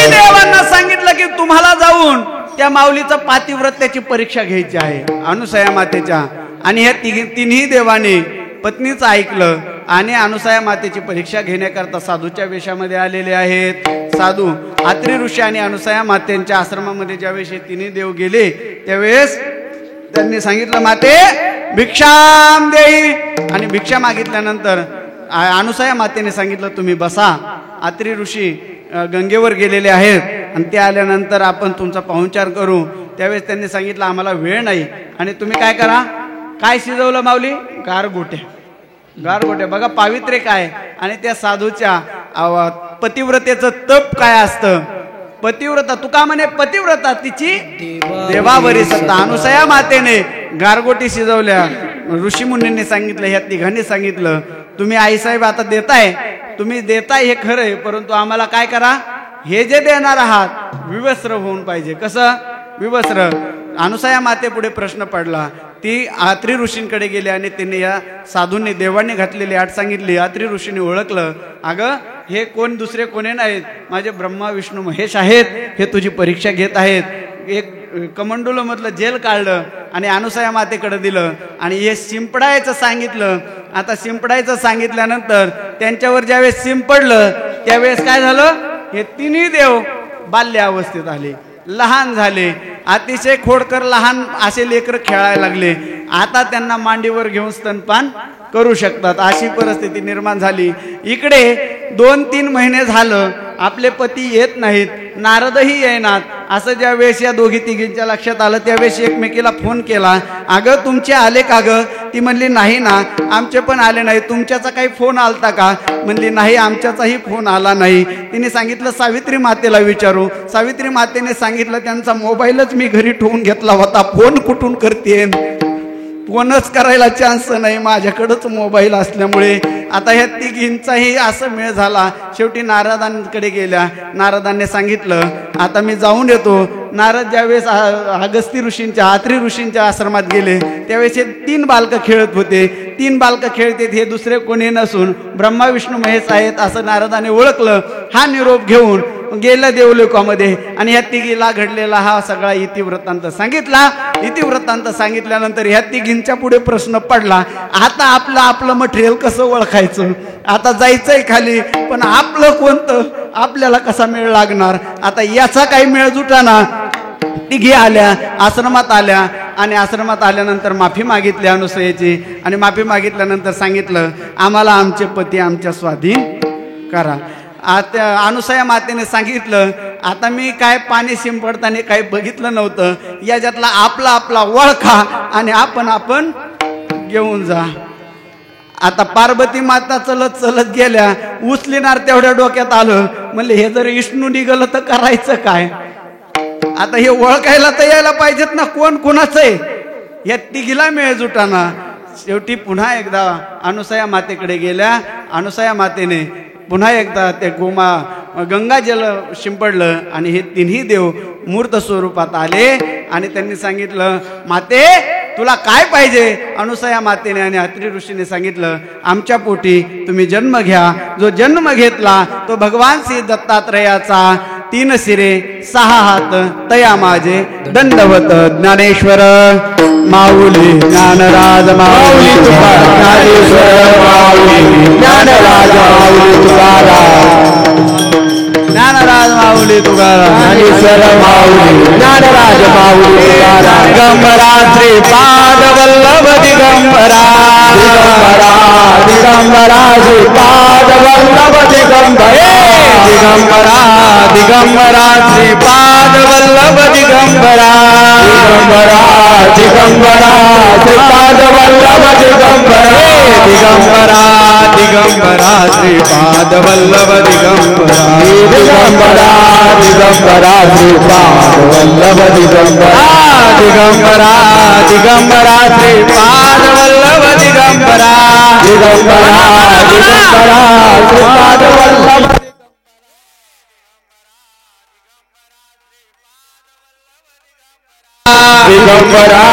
देवांना सांगितलं की तुम्हाला जाऊन त्या माऊलीचं पातिव्रत्याची परीक्षा घ्यायची आहे अनुसया मातेच्या. आणि ह्या तिन्ही देवाने पत्नीचं ऐकलं आणि अनुसया मातेची परीक्षा घेण्याकरता साधूच्या वेशामध्ये आलेले आहेत. साधू अत्री ऋषी आणि अनुसया मातेच्या आश्रमामध्ये ज्यावेळेस तिन्ही देव गेले त्यावेळेस त्यांनी सांगितलं, माते भिक्षाम देई, आणि भिक्षा मागितल्यानंतर अनुसया मातेने सांगितलं तुम्ही बसा, अत्री ऋषी गंगेवर गेलेले आहेत आणि ते आल्यानंतर आपण तुमचा पाहुणचार करू. त्यावेळेस त्यांनी सांगितलं आम्हाला वेळ नाही आणि तुम्ही काय करा. काय शिजवलं माऊली? गारगोट्या. बघा पावित्र्य काय आणि त्या साधूच्या पतिव्रतेचं तप काय असतं. पतिव्रता तुका म्हणे पतिव्रता तिची देवावरी सत्ता. अनुसया मातेने गारगोटी शिजवल्या. ऋषीमुनींनी सांगितलं, ह्या तिघांनी सांगितलं तुम्ही आईसाहेब आता देताय, तुम्ही देताय हे खरं आहे, परंतु आम्हाला काय करा, हे जे देणार आहात विवस्त्र होऊन पाहिजे. कसं विवस्त्र? अनुसया माते पुढे प्रश्न पडला. ती अत्री ऋषींकडे गेली आणि त्यांनी या साधूंनी देवांनी घातलेली आठ सांगितली. अत्री ऋषींनी ओळखलं, अगं हे कोण दुसरे कोणी नाहीत, माझे ब्रह्मा विष्णू महेश आहेत, हे तुझी परीक्षा घेत आहेत. एक कमंडूल मधलं जेल काढलं आणि अनुसया मातेकडे दिलं आणि हे शिंपडायचं सांगितलं. आता शिंपडायचं सांगितल्यानंतर त्यांच्यावर ज्यावेळेस शिंपडलं त्यावेळेस काय झालं, हे तिन्ही देव बाल्य अवस्थेत आले, लहान झाले, अतिशय खोडकर लहान असे लेकर खेळायला लागले. आता त्यांना मांडीवर घेऊन स्तनपान करू शकतात अशी परिस्थिती निर्माण झाली. इकडे 2-3 महिने झालं आपले पती येत नाहीत, नारदही येईनात. असं ज्या वेळेस या दोघी तिघींच्या लक्षात आलं त्यावेळेस एकमेकीला फोन केला, अगं तुमचे आले का गं? ती म्हणली नाही ना, आमचे पण आले नाही. तुमच्याचा काही फोन आलता का? म्हणली नाही, आमच्याचाही फोन आला नाही. तिने सांगितलं सावित्री मातेला विचारू. सावित्री मातेने सांगितलं त्यांचा मोबाईलच मी घरी ठेवून घेतला होता, फोन कुठून करते, फोनच करायला चान्स नाही माझ्याकडंच मोबाईल असल्यामुळे. आता ह्या तिघींचाही असं मेळ झाला. शेवटी नारदांकडे गेल्या. नारदांनी सांगितलं आता मी जाऊन येतो. नारद ज्यावेळेस अगस्ती ऋषींच्या आत्री ऋषींच्या आश्रमात गेले त्यावेळेस हे 3 बालकं खेळत होते. 3 बालकं खेळतेत, हे दुसरे कोणी नसून ब्रह्मा विष्णू महेश आहेत असं नारदाने ओळखलं. हा निरोप घेऊन गेला देवलोकामध्ये आणि ह्या तिघीला घडलेला हा सगळा इतिवृत्तांत सांगितला. इतिवृत्तांत सांगितल्यानंतर ह्या तिघींच्या पुढे प्रश्न पडला, आता आपलं मटेरियल कसं ओळखायचं? आता जायचंय खाली, पण आपलं कोणतं, आपल्याला कसा मेळ लागणार? आता याचा काही मेळ जुटाना. तिघी आल्या, आश्रमात आल्या आणि आश्रमात आल्यानंतर माफी मागितली अनुसयेची आणि माफी मागितल्यानंतर सांगितलं आम्हाला आमचे पती आमच्या स्वाधीन करा. आता अनुसया मातेने सांगितलं आता मी काय पाणी शिंपडताना काही बघितलं नव्हतं, याच्यातला आपला ओळखा आणि आपण घेऊन जा. आता पार्वती माता चलत चलत गेल्या, उचलिनार तेवढ्या डोक्यात आलं, म्हणले हे जर विष्णू निघालं तर करायचं काय? आता हे ओळखायला तर यायला पाहिजेत ना कोण कोणाचं आहे. या तिघीला मेळ जुटाना. शेवटी पुन्हा एकदा अनुसया मातेकडे गेल्या. अनुसया मातेने पुन्हा एकदा ते गंगाजल शिंपडलं आणि हे तिन्ही देव मूर्त स्वरूपात आले आणि त्यांनी सांगितलं माते तुला काय पाहिजे? अनुसया मातेने आणि अत्री ऋषीने सांगितलं आमच्या पोटी तुम्ही जन्म घ्या. जो जन्म घेतला तो भगवान श्री दत्तात्रयाचा 3 शिरे 6 हात तया माझे दंडवत. ज्ञानेश्वर माऊली ज्ञानराज माऊली ज्ञानेश्वर माऊली ज्ञानराज माऊली तुकाराम. ज्ञानराज माऊली तुकाराम. ज्ञानेश्वर माऊली ज्ञानराज माऊली तुकाराम. दिगंबरा श्रीपाद वल्लभ दिगंबरा दिगंबरा दिगंबरा श्रीपाद वल्लभ दिगंबरा दिगंबरा दिगंबरा श्रीपाद वल्लभ दिगंबरा दिगंबरा दिगंबरा श्रीपाद वल्लभ दिगंबरा दिगंबरा दिगंबरा श्रीपाद वल्लभ दिगंबरा दिगंबरा दिगंबरा श्रीपाद वल्लभ दिगंबरा दिगंबरा दिगंबरा श्रीपाद वल्लभ दिगंबरा दिगंबरा दिगंबरा श्रीपाद वल्लभ दिगंबरा दिगंबरा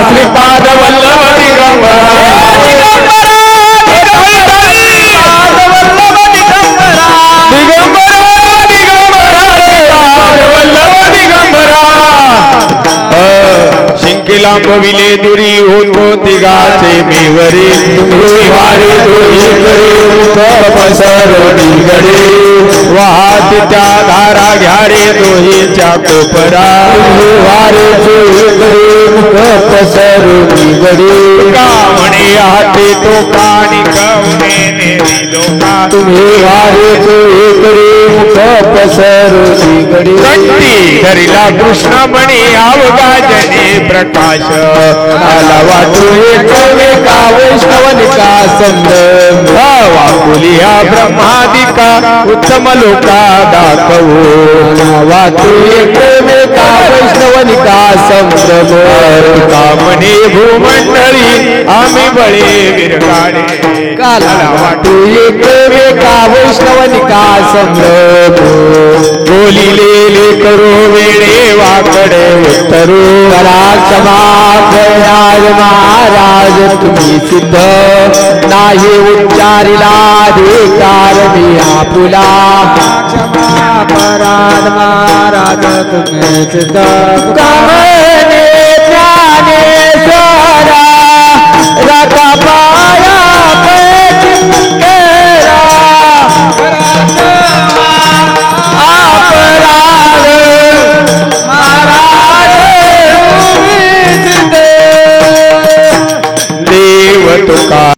श्रीपाद वल्लभ दिगंबरा दिगंबरा श्रीपाद वल्लभ दिगंबरा दिगंबरा दिगंबरा श्रीपाद वल्लभ दिगंबरा. शिंकिलांब विले दुरी होतो तिघाचे मेवरे वारे दोही मुख पसरणी गडे वाहत त्या धारा घ्या रे दोहीच्या कोपरा वारे मुख पसरणी गडे कामणे हाते तो काणी कवणे नेरी लोका तुम्ही वारे मुख पसरणी गडे कंठी धरिला कृष्णमणी अवघा जने प्रकाश आला वाटू एकमेका वैष्णवनिका संभ्रम वाकुलिया ब्रह्मादिका उत्तम लोका दाखवू वाटू एकमेका वैष्णवनिका संभ्रम कामने भूमंडळी आम्ही बळे विरगाडे काला वाटू एकमेका वैष्णवनिका संभ्रम बोलिलेले करो वेळे वाकडे उत्तरू समाज महाराज तुम्ही सिद्ध नाही उच्चारिला अधिकार मी आपुला क्षमा अपराध महाराज तुम्हीच गमने ज्ञानेश्वरा रखपाय